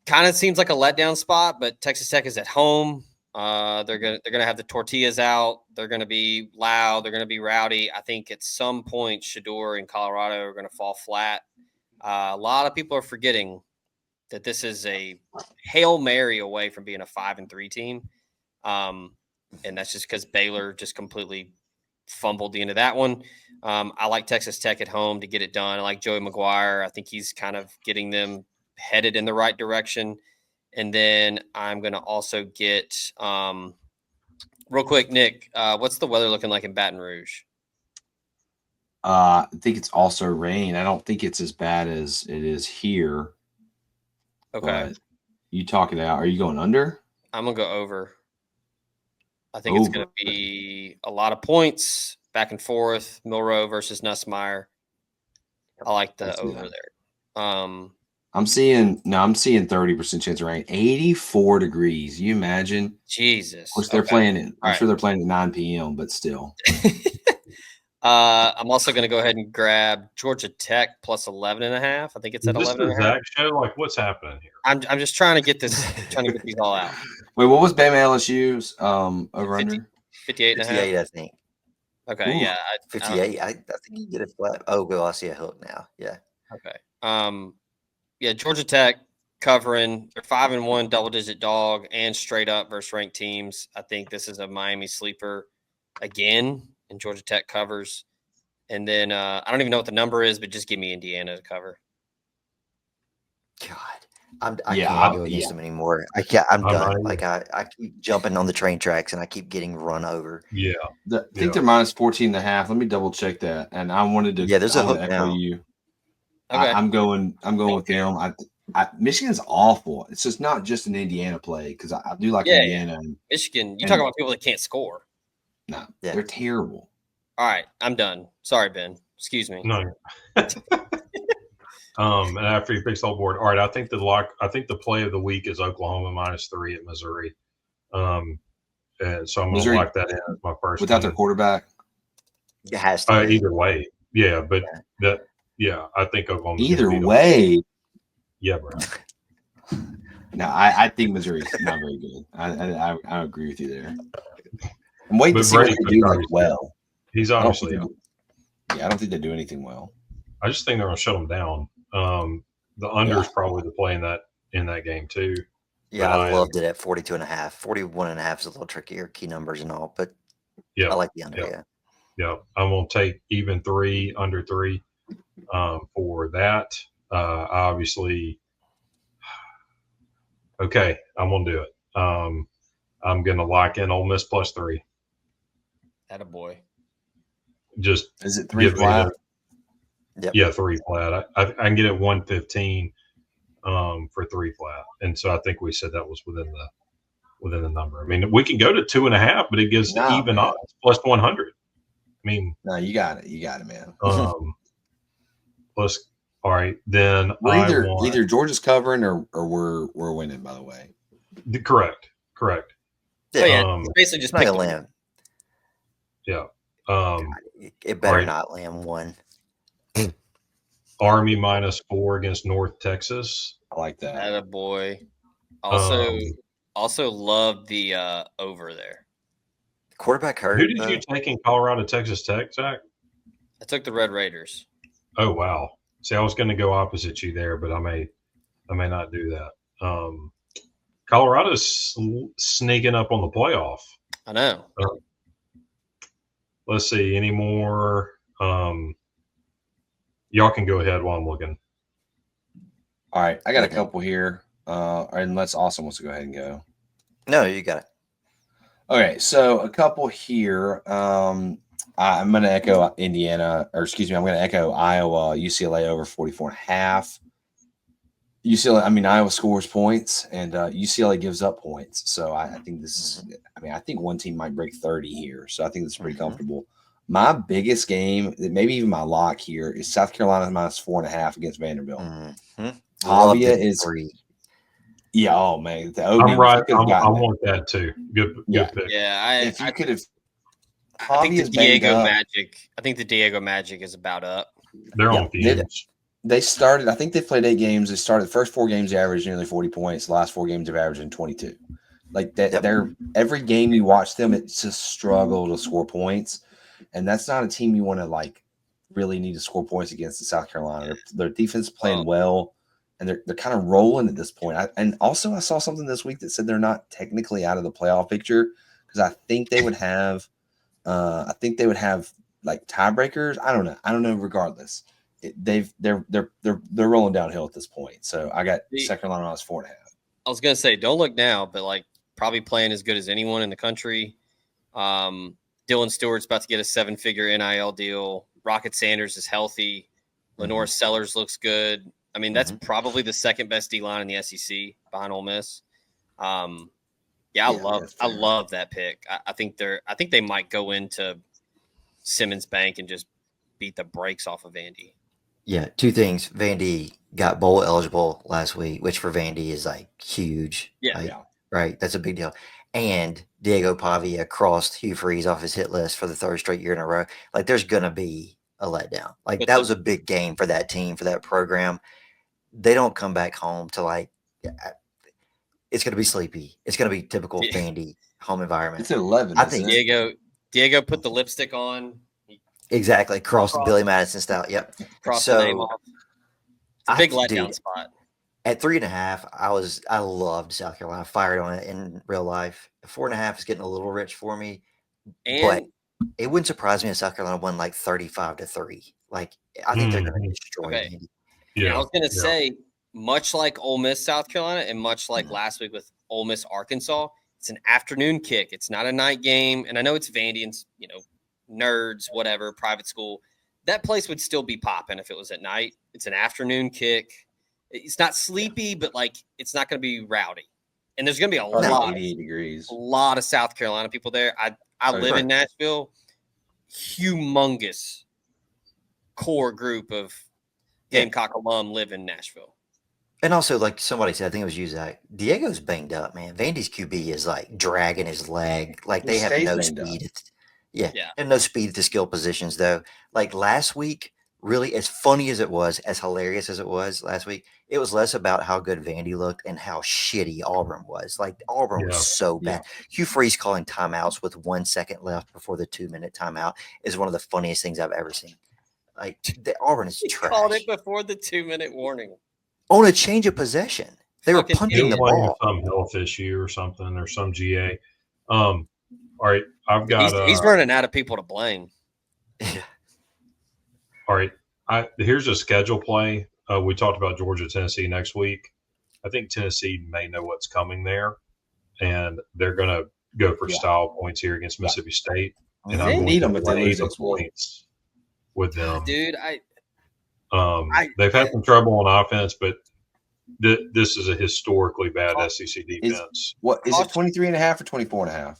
Kind of seems like a letdown spot, but Texas Tech is at home. They're gonna have the tortillas out. They're gonna be loud. They're gonna be rowdy. I think at some point Shador and Colorado are gonna fall flat. A lot of people are forgetting that this is a Hail Mary away from being a 5-3 team, and that's just because Baylor just completely fumbled the end of that one. I like Texas Tech at home to get it done. I like Joey McGuire. I think he's kind of getting them headed in the right direction. And then I'm going to also get real quick, Nick, what's the weather looking like in Baton Rouge? I think it's also rain. I don't think it's as bad as it is here. Okay. But you talk it out. Are you going under? I'm going to go over. I think it's going to be a lot of points back and forth. Milroe versus Nussmeier. I like the over there. I'm seeing 30% chance of rain. 84 degrees. You imagine? Jesus. Of course, they're playing it. I'm sure they're playing at 9 p.m., but still. I'm also going to go ahead and grab Georgia Tech plus 11.5. I think it's at 11.5. Is this the Zach show? Like, what's happening here? I'm just trying to get these all out. Wait, what was Bama LSU's over under? 58.5. 58, I think. Okay, Ooh, yeah. 58. I think you get it flat. Oh, well, I see a hook now. Yeah. Okay. Yeah, Georgia Tech covering. They're 5-1 double-digit dog and straight up versus ranked teams. I think this is a Miami sleeper again, and Georgia Tech covers. And then I don't even know what the number is, but just give me Indiana to cover. God, I can't go against them anymore. I'm done. Like I keep jumping on the train tracks and I keep getting run over. Yeah. I think they're minus 14.5. Let me double check that. And I wanted to. Yeah, there's a hook echo now. You. Okay. I'm going with them. Michigan's awful. It's just not just an Indiana play because I do like Indiana. And Michigan. You talk about people that can't score. No, they're terrible. All right, I'm done. Sorry, Ben. Excuse me. No. And after you fix the whole board, all right. I think the play of the week is Oklahoma -3 at Missouri. And so I'm going to lock that in as my first. Without their quarterback, it has to. Either way, yeah. But I think Oklahoma. Either way, yeah, bro. No, I think Missouri's not very good. I agree with you there. I'm waiting to see what they do well. He's obviously. I don't think they do anything well. I just think they're going to shut them down. The under is probably the play in that game too. Yeah, I loved it at 42.5. 41.5 is a little trickier, key numbers and all, but I like the under. Yeah. I'm going to take even 3, under 3 for that. Obviously, okay, I'm going to do it. I'm going to lock in Ole Miss +3. Attaboy. Just is it 3 flat? Yeah, 3 flat. I can get it 115 for 3 flat, and so I think we said that was within within the number. I mean, we can go to 2.5, but it gives the even man. odds plus 100. I mean, No, you got it. You got it, man. Let's all right. Then We're want either Georgia's covering or we're winning. By the way, correct. So yeah, basically just Not pick gonna the land. Yeah. It better right. not land one. Army -4 against North Texas. I like that. Attaboy. Also love the over there. Quarterback hurt. Who did you take in Colorado, Texas Tech, Zach? I took the Red Raiders. Oh wow. See, I was going to go opposite you there, but I may not do that. Colorado's sneaking up on the playoff. I know. Let's see. Any more? Y'all can go ahead while I'm looking. All right, I got a couple here. Unless Austin wants to go ahead and go. No, you got it. Okay, so a couple here. I'm going to echo Indiana, or excuse me, I'm going to echo Iowa, UCLA over 44.5. Iowa scores points, and UCLA gives up points. So I think this is, I think one team might break 30 here. So I think this is pretty comfortable. My biggest game, maybe even my lock here, is South Carolina -4.5 against Vanderbilt. Pavia is 3. Yeah, oh man, I'm right. I want that too. Good pick. Yeah, if you could have. I think the Diego Magic. I think the Diego Magic is about up. They're on fumes. They started. I think they played 8 games. They started the first 4 games. They averaged nearly 40 points. The last 4 games, they've averaged 22. Like that. They're every game you watch them, it's a struggle to score points, and that's not a team you want to really need to score points against. In South Carolina, their defense is playing well, and they're kind of rolling at this point. And also, I saw something this week that said they're not technically out of the playoff picture because I think they would have. Like tiebreakers. I don't know. Regardless, they're rolling downhill at this point. So I got South Carolina -4.5. I was gonna say, don't look now, but probably playing as good as anyone in the country. Dylan Stewart's about to get a 7-figure NIL deal. Rocket Sanders is healthy. Lenore Sellers looks good. I mean, that's probably the second best D line in the SEC behind Ole Miss. I love that pick. I think they might go into Simmons Bank and just beat the brakes off of Vandy. Yeah, 2 things. Vandy got bowl eligible last week, which for Vandy is huge. Right. That's a big deal. And Diego Pavia crossed Hugh Freeze off his hit list for the 3rd straight year in a row. There's gonna be a letdown. That was a big game for that team, for that program. They don't come back home to it's going to be sleepy. It's going to be typical Vandy home environment. It's at 11. I think Diego put the lipstick on. Exactly. Crossed Billy Madison style. Yep. Crossed the name off. It's a big letdown spot. At 3.5, I loved South Carolina. Fired on it in real life. 4.5 is getting a little rich for me. But it wouldn't surprise me if South Carolina won 35-3. I think they're going to destroy Vandy. Yeah. I was going to say, much like Ole Miss, South Carolina, and much like last week with Ole Miss, Arkansas, it's an afternoon kick. It's not a night game. And I know it's Vandy and, nerds, whatever, private school. That place would still be popping if it was at night. It's an afternoon kick. It's not sleepy, but it's not going to be rowdy. And there's going to be a lot of South Carolina people there. I live in Nashville. Humongous core group of Gamecock alum live in Nashville. And also, somebody said, I think it was you, Zach, Diego's banged up, man. Vandy's QB is dragging his leg. They have no speed. And no speed at the skill positions, though. Last week, really, as funny as it was, as hilarious as it was last week, it was less about how good Vandy looked and how shitty Auburn was. Auburn was so bad. Hugh Freeze calling timeouts with 1 second left before the 2-minute timeout is one of the funniest things I've ever seen. Auburn is trash. Called it before the 2-minute warning. On a change of possession. They were punting the ball. Some health issue or something or some GA. All right. I've got he's running out of people to blame. All right. Here's a schedule play. We talked about Georgia, Tennessee next week. I think Tennessee may know what's coming there, and they're going to go for style points here against Mississippi State. And they need them, but they lose lose points with them. Dude, they've had some trouble on offense, but This is a historically bad SEC defense. What is it? 23.5 or 24.5?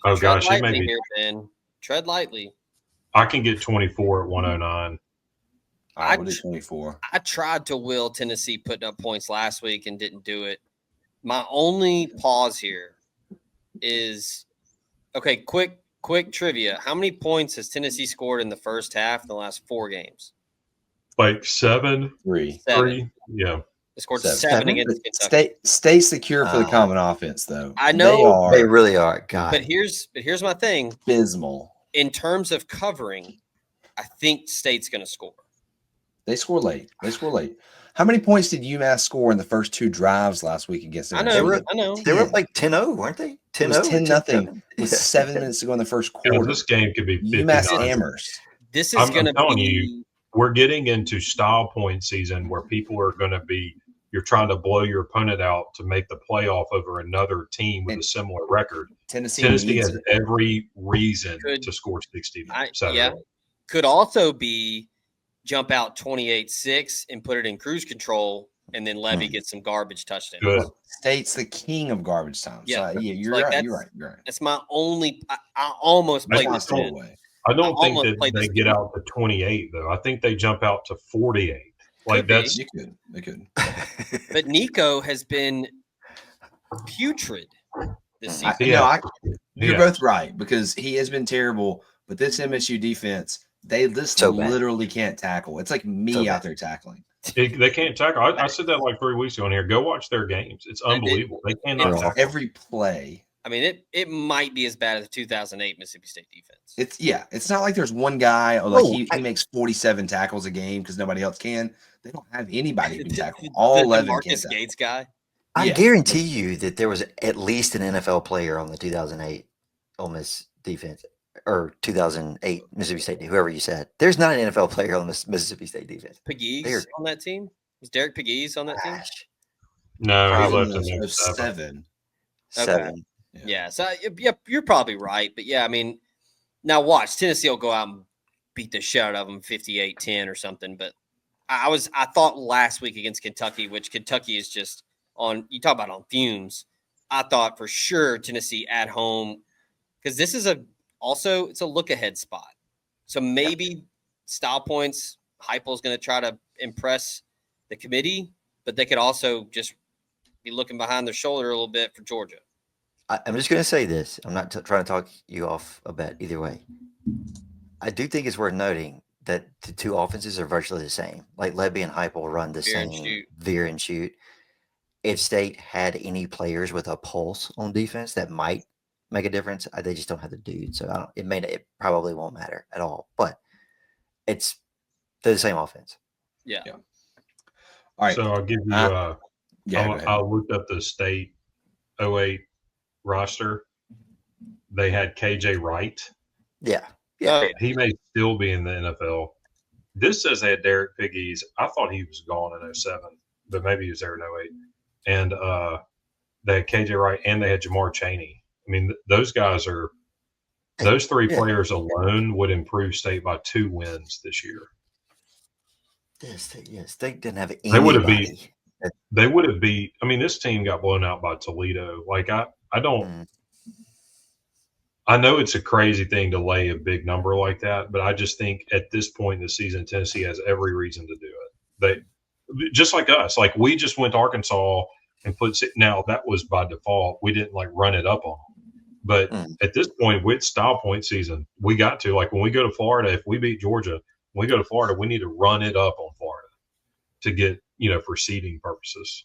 Oh Tread gosh, it may lightly be. here, Ben. Tread lightly. I can get 24 at 109. All right, we'll do 24. I tried to will Tennessee putting up points last week and didn't do it. My only pause here is okay. Quick trivia. How many points has Tennessee scored in the first half in the last 4 games? Like 7, 3. 3. Yeah. They scored 7. 7 against Kentucky. Stay secure for the common offense, though. I know they really are. God, but here's my thing. Abysmal. In terms of covering, I think State's going to score. They score late. How many points did UMass score in the first 2 drives last week against I MSU? know. they were up like 10-0, weren't they? 10-0. It was 10-0 with 7 minutes to go in the first quarter. This game could be 59. UMass hammers. This is going to telling be. you, we're getting into style point season where people are going to be. You're trying to blow your opponent out to make the playoff over another team with a similar record. Tennessee has every reason to score 60. Could also be jump out 28-6 and put it in cruise control, and then Levy gets some garbage touchdowns. Good. State's the king of garbage time. Yeah, so, you're like right. You're right. That's my only. I almost played this in. I don't think that they get out to 28 though. I think they jump out to 48. Like that's they could. But Nico has been putrid this season. You're both right because he has been terrible. But this MSU defense, they just literally can't tackle. It's like me out there tackling. They can't tackle. I said that like 3 weeks ago in here. Go watch their games. It's unbelievable. They cannot tackle every play. I mean, it might be as bad as the 2008 Mississippi State defense. It's not like there's one guy or he makes 47 tackles a game because nobody else can. They don't have anybody who can tackle. All 11 Marcus Gates guy. I guarantee you that there was at least an NFL player on the 2008 Ole Miss defense or 2008 Mississippi State, whoever you said. There's not an NFL player on the Mississippi State defense. Pegues on that team? Was Derek Pegues on that team? No, he left in 7. Okay. Yeah, so you're probably right. But, I mean, now watch. Tennessee will go out and beat the shit out of them 58-10 or something. But I thought last week against Kentucky, which Kentucky is just on – you talk about on fumes. I thought for sure Tennessee at home because this is it's a look-ahead spot. So maybe style points, Heupel's going to try to impress the committee, but they could also just be looking behind their shoulder a little bit for Georgia. I'm just going to say this. I'm not trying to talk you off a bet either way. I do think it's worth noting that the 2 offenses are virtually the same. Like Lebby and Heupel run the same veer and shoot. If State had any players with a pulse on defense that might make a difference, they just don't have the dude. So it probably won't matter at all. But they're the same offense. Yeah. All right. So I'll give you I looked up the State 08 roster. They had KJ Wright. Yeah. He may still be in the NFL. This says they had Derek Pegues. I thought he was gone in 07, but maybe he was there in 08. And they had KJ Wright and they had Jamar Chaney. I mean, those 3 players alone would improve State by 2 wins this year. State didn't have anybody. They would have beat. I mean, this team got blown out by Toledo. Like I don't. I know it's a crazy thing to lay a big number like that, but I just think at this point in the season, Tennessee has every reason to do it. They just like us. Like we just went to Arkansas and now that was by default. We didn't like run it up on them. But at this point, with style point season, we got to like when we go to Florida. If we beat Georgia, when we go to Florida, we need to run it up on Florida to get for seeding purposes.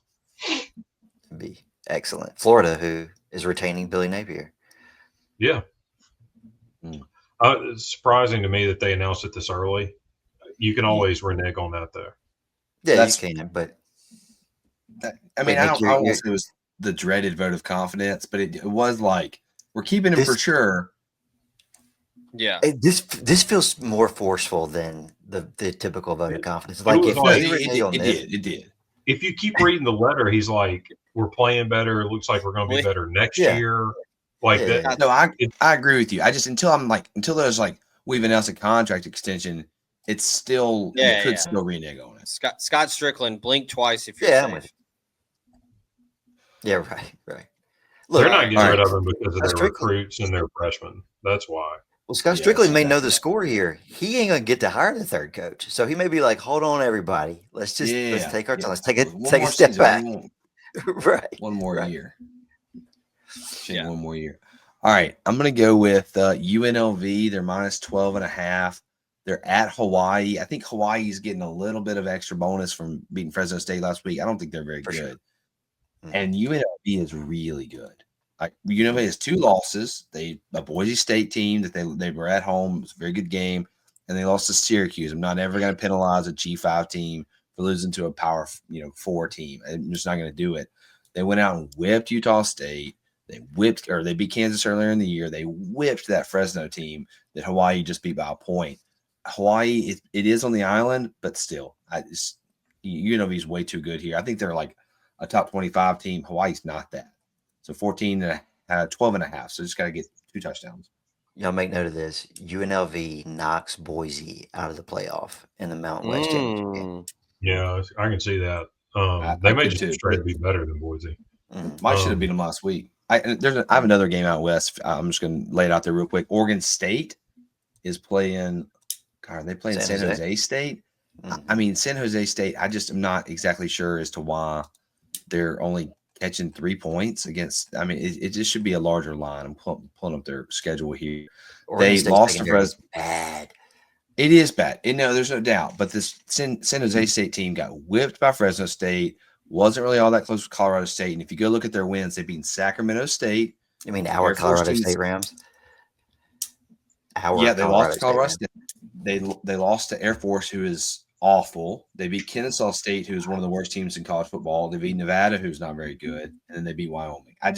It'd be excellent. Florida, who is retaining Billy Napier. Yeah. It's surprising to me that they announced it this early. You can always renege on that, though. Yeah, you can, but I mean, I don't say it was the dreaded vote of confidence, but it was like we're keeping him for sure. Yeah, this feels more forceful than the typical vote of confidence. It did. If you keep reading the letter, he's like, "We're playing better. It looks like we're going to be better next year." That. No, I agree with you. I just until there's like we've announced a contract extension, it's still you could still renege on it. Scott Strickland, blink twice if you're Yeah, I'm with safe. Yeah, right. They're not getting rid right. of them because of their recruits and their freshmen. That's why. Well, Scott Strickland may know the score here. He ain't gonna get to hire the third coach, so he may be like, "Hold on, everybody. Let's take our time. Let's take a step back." Right. One more year. One more year. All right, I'm gonna go with UNLV. They're minus 12.5. They're at Hawaii. I think Hawaii's getting a little bit of extra bonus from beating Fresno State last week. I don't think they're very good. Sure. And UNLV is really good. Like UNLV has 2 losses. A Boise State team that they were at home. It was a very good game, and they lost to Syracuse. I'm not ever going to penalize a G5 team for losing to a Power 4 team. I'm just not going to do it. They went out and whipped Utah State. They beat Kansas earlier in the year. They whipped that Fresno team that Hawaii just beat by a point. Hawaii, it is on the island, but still, UNLV is way too good here. I think they're like a top 25 team. Hawaii's not that. So 12.5. So just got to get 2 touchdowns. Y'all make note of this. UNLV knocks Boise out of the playoff in the Mountain West Championship game. Yeah, I can see that. They may just straight to be better than Boise. Might should have beat them last week. I have another game out west. I'm just going to lay it out there real quick. Oregon State is playing. God, are they playing San Jose State? I mean, San Jose State. I just am not exactly sure as to why they're only catching 3 points against. I mean, it just should be a larger line. I'm pulling up their schedule here. They lost to Fresno. Bad. It is bad. There's no doubt. But this San Jose State team got whipped by Fresno State. Wasn't really all that close with Colorado State. And if you go look at their wins, they've beaten Sacramento State. You mean our Colorado State Rams? They lost to Colorado State. They lost to Air Force, who is awful. They beat Kennesaw State, who is one of the worst teams in college football. They beat Nevada, who's not very good, and then they beat Wyoming. I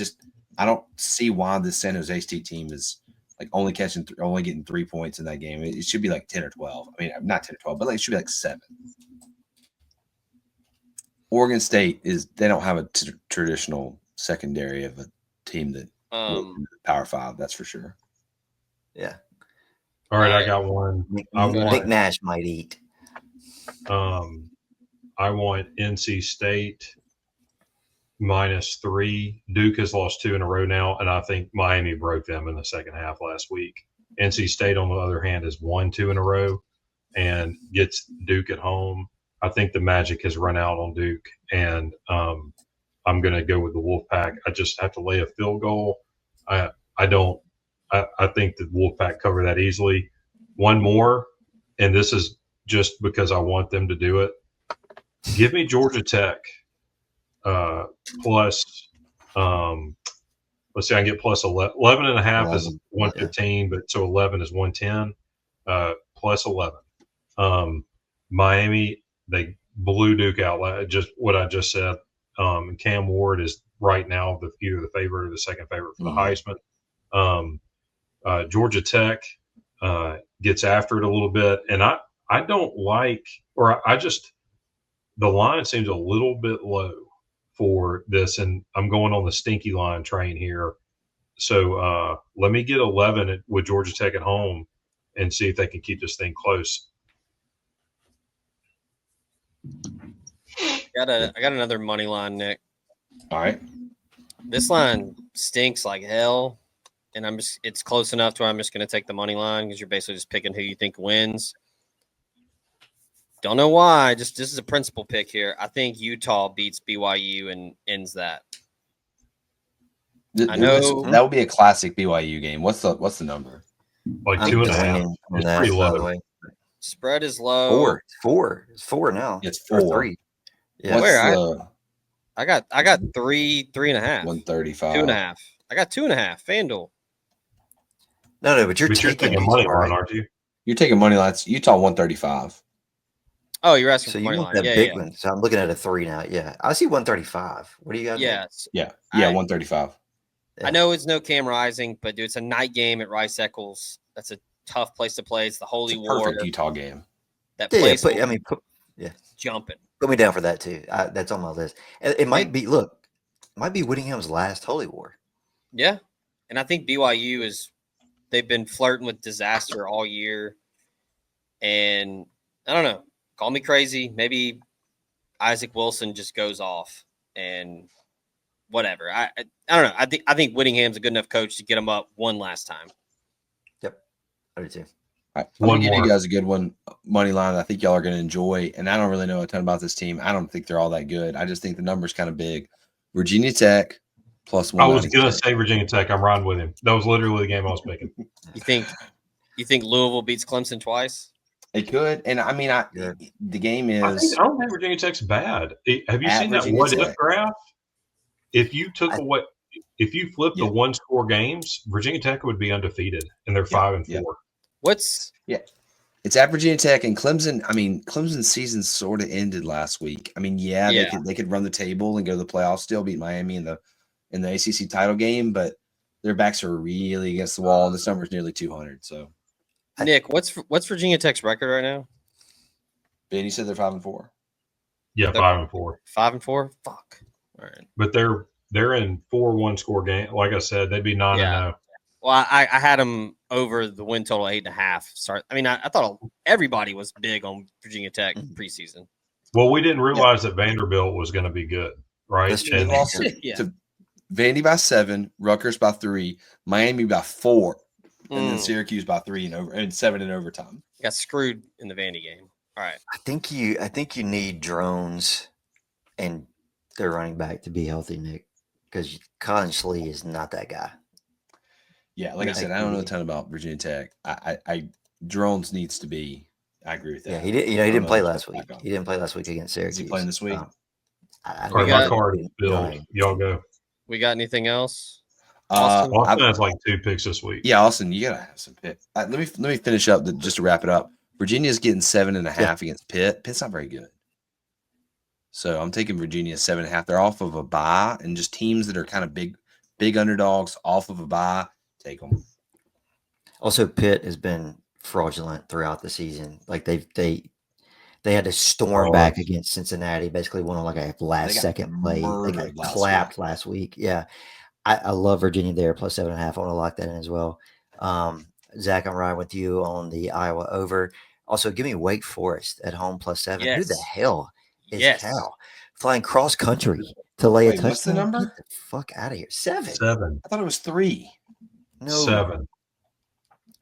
don't see why the San Jose State team is like only getting 3 points in that game. It should be like 10 or 12. I mean, not 10 or 12, but it should be like 7. Oregon State they don't have a traditional secondary of a team that Power 5. That's for sure. Yeah. All right, I got one. Nick Nash might eat. I want NC State -3. Duke has lost 2 in a row now, and I think Miami broke them in the second half last week. NC State, on the other hand, has won 2 in a row and gets Duke at home. I think the magic has run out on Duke, and I'm going to go with the Wolfpack. I just have to lay a field goal. I think the Wolfpack cover that easily. One more, and this is just because I want them to do it. Give me Georgia Tech plus. Let's see, I can get plus 11.5 is 115, but so 11 is 110. Plus 11. Miami, they blew Duke out. Just what I just said. And Cam Ward is right now either the favorite or the second favorite for the Heisman. Georgia Tech gets after it a little bit, and I don't like, the line seems a little bit low for this, and I'm going on the stinky line train here. So let me get 11 with Georgia Tech at home and see if they can keep this thing close. I got another money line, Nick. All right. This line stinks like hell, and it's close enough to where I'm just going to take the money line because you're basically just picking who you think wins. Don't know why. This is a principal pick here. I think Utah beats BYU and ends that. I know that would be a classic BYU game. What's the number? Like 2.5. It's pretty low. Spread is low. 4. It's 4 now. It's 4. 3. Yeah. I got 3.5. 135. 2.5. I got 2.5. FanDuel. No, but you're taking money line, aren't you? You're taking money lines. Utah 135. Oh, you're asking so for money line. That big one. So I'm looking at a 3 now. Yeah, I see 135. What do you got? Yeah, 135. I know it's no Cam Rising, but dude, it's a night game at Rice Eccles. That's a tough place to play. It's the Holy War. Perfect Utah game. That place. Jumping. Jumping. Put me down for that too. That's on my list. It might be. Look, might be Whittingham's last Holy War. Yeah, and I think BYU they've been flirting with disaster all year, and I don't know. Call me crazy. Maybe Isaac Wilson just goes off and whatever. I don't know. I think Whittingham's a good enough coach to get him up one last time. Yep, I do too. All right, One I'm gonna give more. you guys a good one, money line. I think y'all are going to enjoy. And I don't really know a ton about this team. I don't think they're all that good. I just think the number's kind of big. Virginia Tech plus I was 196. going to say Virginia Tech. I'm riding with him. That was literally the game I was picking. You think Louisville beats Clemson twice? It could, and I mean, Yeah. the game I is don't think Virginia Tech's bad. Have you At seen that Virginia what if Tech. graph? If you took away, if you flipped Yeah. the one score games, Virginia Tech would be undefeated, and they're 5-4. yeah. What's It's at Virginia Tech and Clemson. I mean, Clemson's season sort of ended last week. I mean, Yeah. they could run the table and go to the playoffs, still beat Miami in the ACC title game, but their backs are really against the wall, and this number is nearly 200. So, Nick? What's Virginia Tech's record right now? Ben, you said they're 5-4. Yeah, 5-4. 5-4. Fuck. All right. But they're in 4 1-score game. Like I said, they'd be 9-0. Well, I had them over the win total 8.5. I mean, I thought everybody was big on Virginia Tech preseason. Well, we didn't realize that Vanderbilt was going to be good, right? That's true. They lost Yeah. to Vandy by 7, Rutgers by 3, Miami by 4, and then Syracuse by 3 and 7 in overtime. Got screwed in the Vandy game. All right. I think you need drones and their running back to be healthy, Nick, because Colin Slee is not that guy. Yeah, like I said, I don't know a ton about Virginia Tech. I Drones needs to be. I agree with that. Yeah, he did. He didn't play last week. He didn't play last week against Syracuse. Is he playing this week? I All right, got- my card is filled. Right. Y'all go. We got anything else? Austin has like 2 picks this week. Yeah, Austin, you gotta have some Pitt. Let me finish up just to wrap it up. Virginia's getting 7.5 against Pitt. Pitt's not very good, so I'm taking Virginia 7.5. They're off of a bye, and just teams that are kind of big underdogs off of a bye, take them. Also, Pitt has been fraudulent throughout the season. Like they had to storm back against Cincinnati. Basically, won on like a last second play. They got clapped last week. Yeah, I love Virginia there plus 7.5. I want to lock that in as well. Zach, I'm riding with you on the Iowa over. Also, give me Wake Forest at home plus 7. Yes. Who the hell is Yes. Cal flying cross country to lay a touchdown? What's the number? Get the fuck out of here. 7. 7. I thought it was 3. No, 7.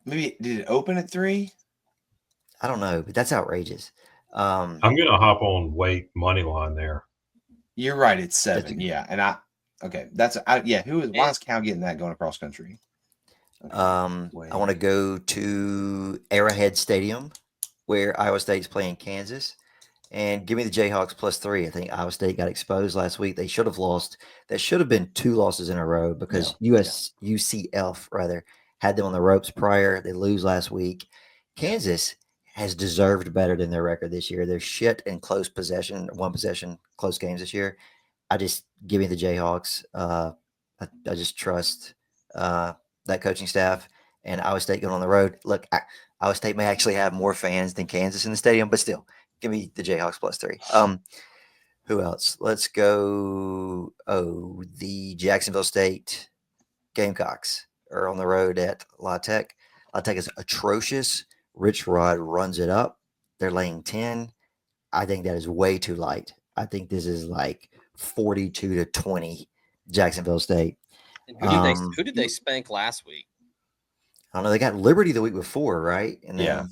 Maybe did it open at 3? I don't know, but that's outrageous. I'm going to hop on Wake money line there. You're right. It's 7. That's Why is Cal getting that going across country? Okay. I want to go to Arrowhead Stadium where Iowa State's playing Kansas and give me the Jayhawks plus 3. I think Iowa State got exposed last week. They should have lost. That should have been 2 losses in a row because UCF rather had them on the ropes prior. They lose last week. Kansas has deserved better than their record this year. They're shit in close possession, 1 possession, close games this year. I just give me the Jayhawks. I just trust that coaching staff and Iowa State going on the road. Look, Iowa State may actually have more fans than Kansas in the stadium, but still, give me the Jayhawks plus 3. Who else? Let's go. Oh, the Jacksonville State Gamecocks are on the road at La Tech. La Tech is atrocious. Rich Rod runs it up. They're laying 10. I think that is way too light. I think this is like 42-20 Jacksonville State. And who did they spank last week? I don't know. They got Liberty the week before, right? And then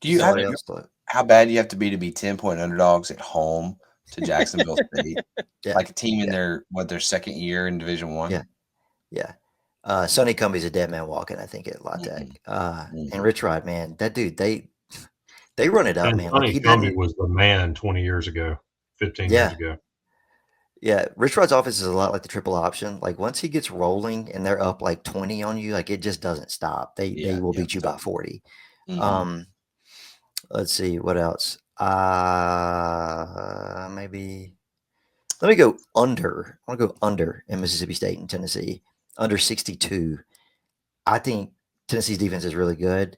Do you somebody else how bad do you have to be 10-point underdogs at home to Jacksonville State? Yeah. Like a team in their second year in Division I? Yeah. Sonny Cumbie's a dead man walking, I think, at La Tech. And Rich Rod, man, that dude, they run it up, And man. Sonny Cumbie was the man 20 years ago, 15 years ago. Yeah, Rich Rod's offense is a lot like the triple option. Like once he gets rolling and they're up like 20 on you, like it just doesn't stop. They will beat you by 40. Let's see what else. Maybe let me go under. I want to go under in Mississippi State and Tennessee. Under 62. I think Tennessee's defense is really good.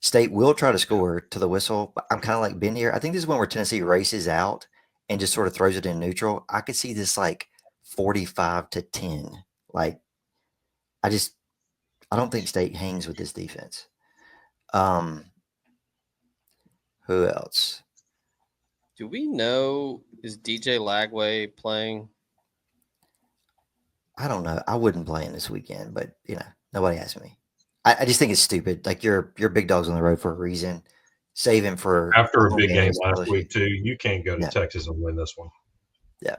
State will try to score to the whistle, but I'm kind of like Ben here. I think this is one where Tennessee races out and just sort of throws it in neutral. I could see this like 45-10. Like, I don't think State hangs with this defense. Who else? Do we know, is DJ Lagway playing? I don't know. I wouldn't play him this weekend, but nobody asked me. I just think it's stupid. Like you're big dogs on the road for a reason. Save him for After a home big game against last LSU. week, too, you can't go to No. Texas and win this one. Yeah.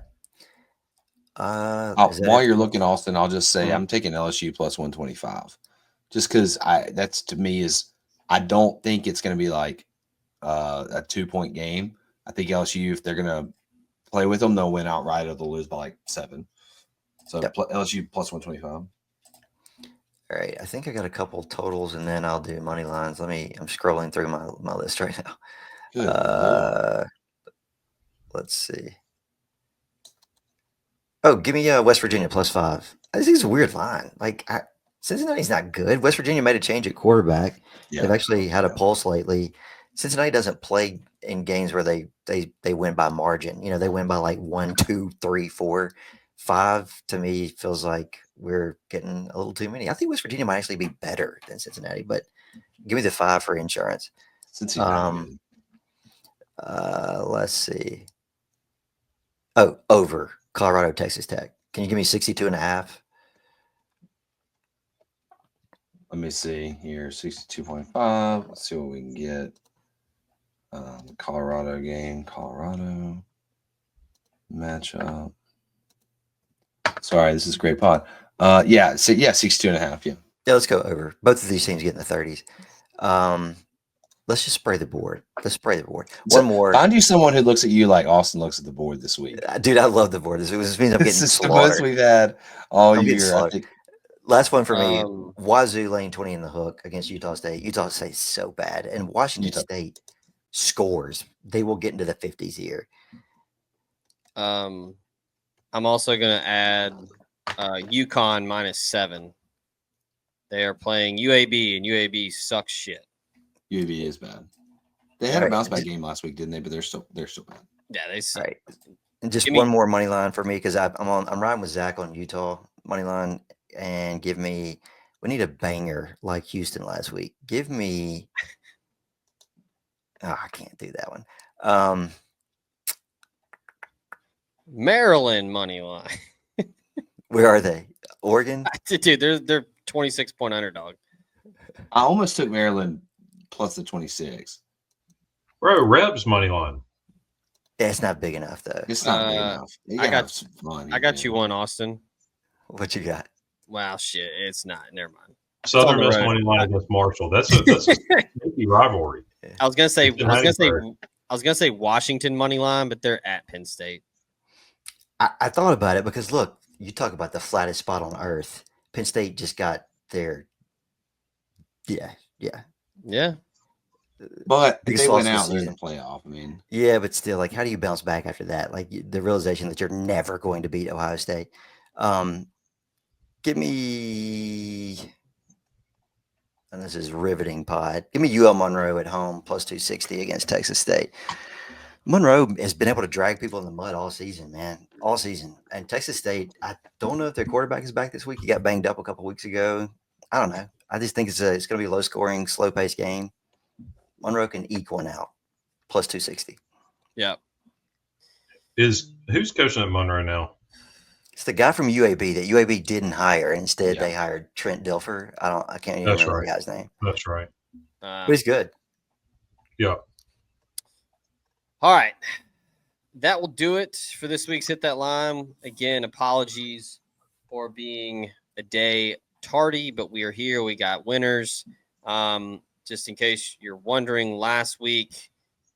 While you're looking, Austin, I'll just say Mhm. I'm taking LSU plus 125, just because that's to me is I don't think it's going to be like a 2-point game. I think LSU, if they're going to play with them, they'll win outright or they'll lose by like 7. So Yep. LSU plus 125. All right. I think I got a couple totals, and then I'll do money lines. I'm scrolling through my list right now. Good. Let's see. Oh, give me West Virginia plus 5. This is a weird line. Like Cincinnati's not good. West Virginia made a change at quarterback. Yeah. They've actually had a pulse lately. Cincinnati doesn't play in games where they win by margin. They win by like 1, 2, 3, 4, 5. To me, feels like we're getting a little too many. I think West Virginia might actually be better than Cincinnati, but give me the 5 for insurance. Cincinnati. Let's see. Oh, over Colorado, Texas Tech. Can you give me 62.5? Let me see here. 62.5. Let's see what we can get. Colorado game. Colorado matchup. Sorry, this is a great pod. 62.5. Yeah. Yeah, let's go over. Both of these teams get in the 30s. Let's just spray the board. Let's spray the board. One more. Find you someone who looks at you like Austin looks at the board this week. Dude, I love the board. This means I'm getting This is slaughtered. the most we've had all year. I think. Last one for me. Wazoo laying 20 in the hook against Utah State. Utah State is so bad. And Washington State scores. They will get into the 50s here. I'm also going to add UConn -7. They are playing UAB, and UAB sucks shit. UAB is bad. They had a bounce back game last week, didn't they? But they're still bad. Yeah, they suck. Right. And just one more money line for me because I'm riding with Zach on Utah money line, and we need a banger like Houston last week. Give me. I can't do that one. Maryland money line. Where are they? Oregon? Dude, they're 26-point underdog. I almost took Maryland plus the 26. Bro, Rebs money line. Yeah, it's not big enough though. It's not big enough. I got you one, Austin. What you got? Wow, shit, it's not. Never mind. Southern Miss money line against Marshall. That's a sneaky rivalry. I was gonna say Washington money line, but they're at Penn State. I thought about it because look, you talk about the flattest spot on earth. Penn State just got their yeah. But if they went out, they're in the playoff. I mean, yeah, but still, like, how do you bounce back after that? Like the realization that you're never going to beat Ohio State. Give me, and this is riveting pod. Give me UL Monroe at home plus 260 against Texas State. Monroe has been able to drag people in the mud all season, man, all season. And Texas State, I don't know if their quarterback is back this week. He got banged up a couple weeks ago. I don't know. I just think it's going to be a low-scoring, slow-paced game. Monroe can eke one out, plus 260. Yeah. Who's coaching at Monroe now? It's the guy from UAB that UAB didn't hire. Instead, they hired Trent Dilfer. I can't even remember the guy's name. That's right. But he's good. Yeah. All right. That will do it for this week's Hit That Line. Again, apologies for being a day tardy, but we are here. We got winners. Just in case you're wondering, last week,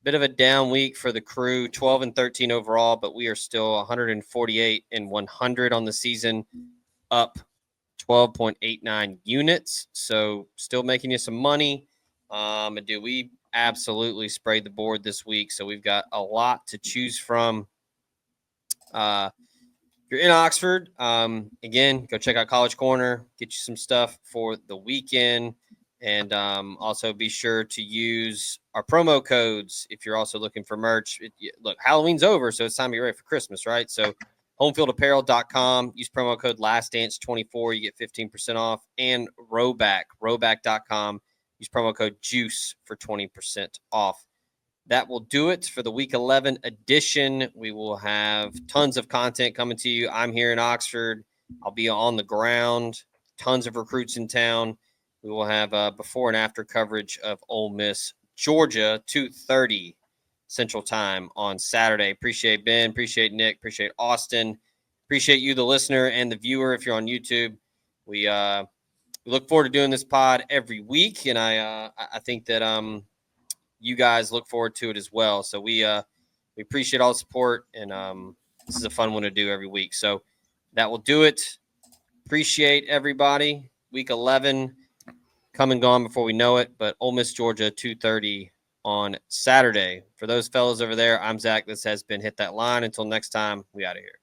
bit of a down week for the crew, 12-13 overall, but we are still 148 and 100 on the season, up 12.89 units. So still making you some money. We absolutely sprayed the board this week. So we've got a lot to choose from. If you're in Oxford, again, go check out College Corner, get you some stuff for the weekend. And also be sure to use our promo codes if you're also looking for merch. Look, Halloween's over, so it's time to get ready for Christmas, right? So homefieldapparel.com, use promo code LASTDANCE24, you get 15% off. And roback.com, use promo code JUICE for 20% off. that will do it for the Week 11 edition. We will have tons of content coming to you. I'm here in Oxford. I'll be on the ground. Tons of recruits in town. We will have before and after coverage of Ole Miss-Georgia, 2:30 Central Time on Saturday. Appreciate Ben. Appreciate Nick. Appreciate Austin. Appreciate you, the listener, and the viewer if you're on YouTube. We look forward to doing this pod every week, and I think that you guys look forward to it as well. So we appreciate all the support, and this is a fun one to do every week. So that will do it. Appreciate everybody. Week 11 come and gone before we know it, but Ole Miss-Georgia, 2:30 on Saturday. For those fellas over there, I'm Zach. This has been Hit That Line. Until next time, we out of here.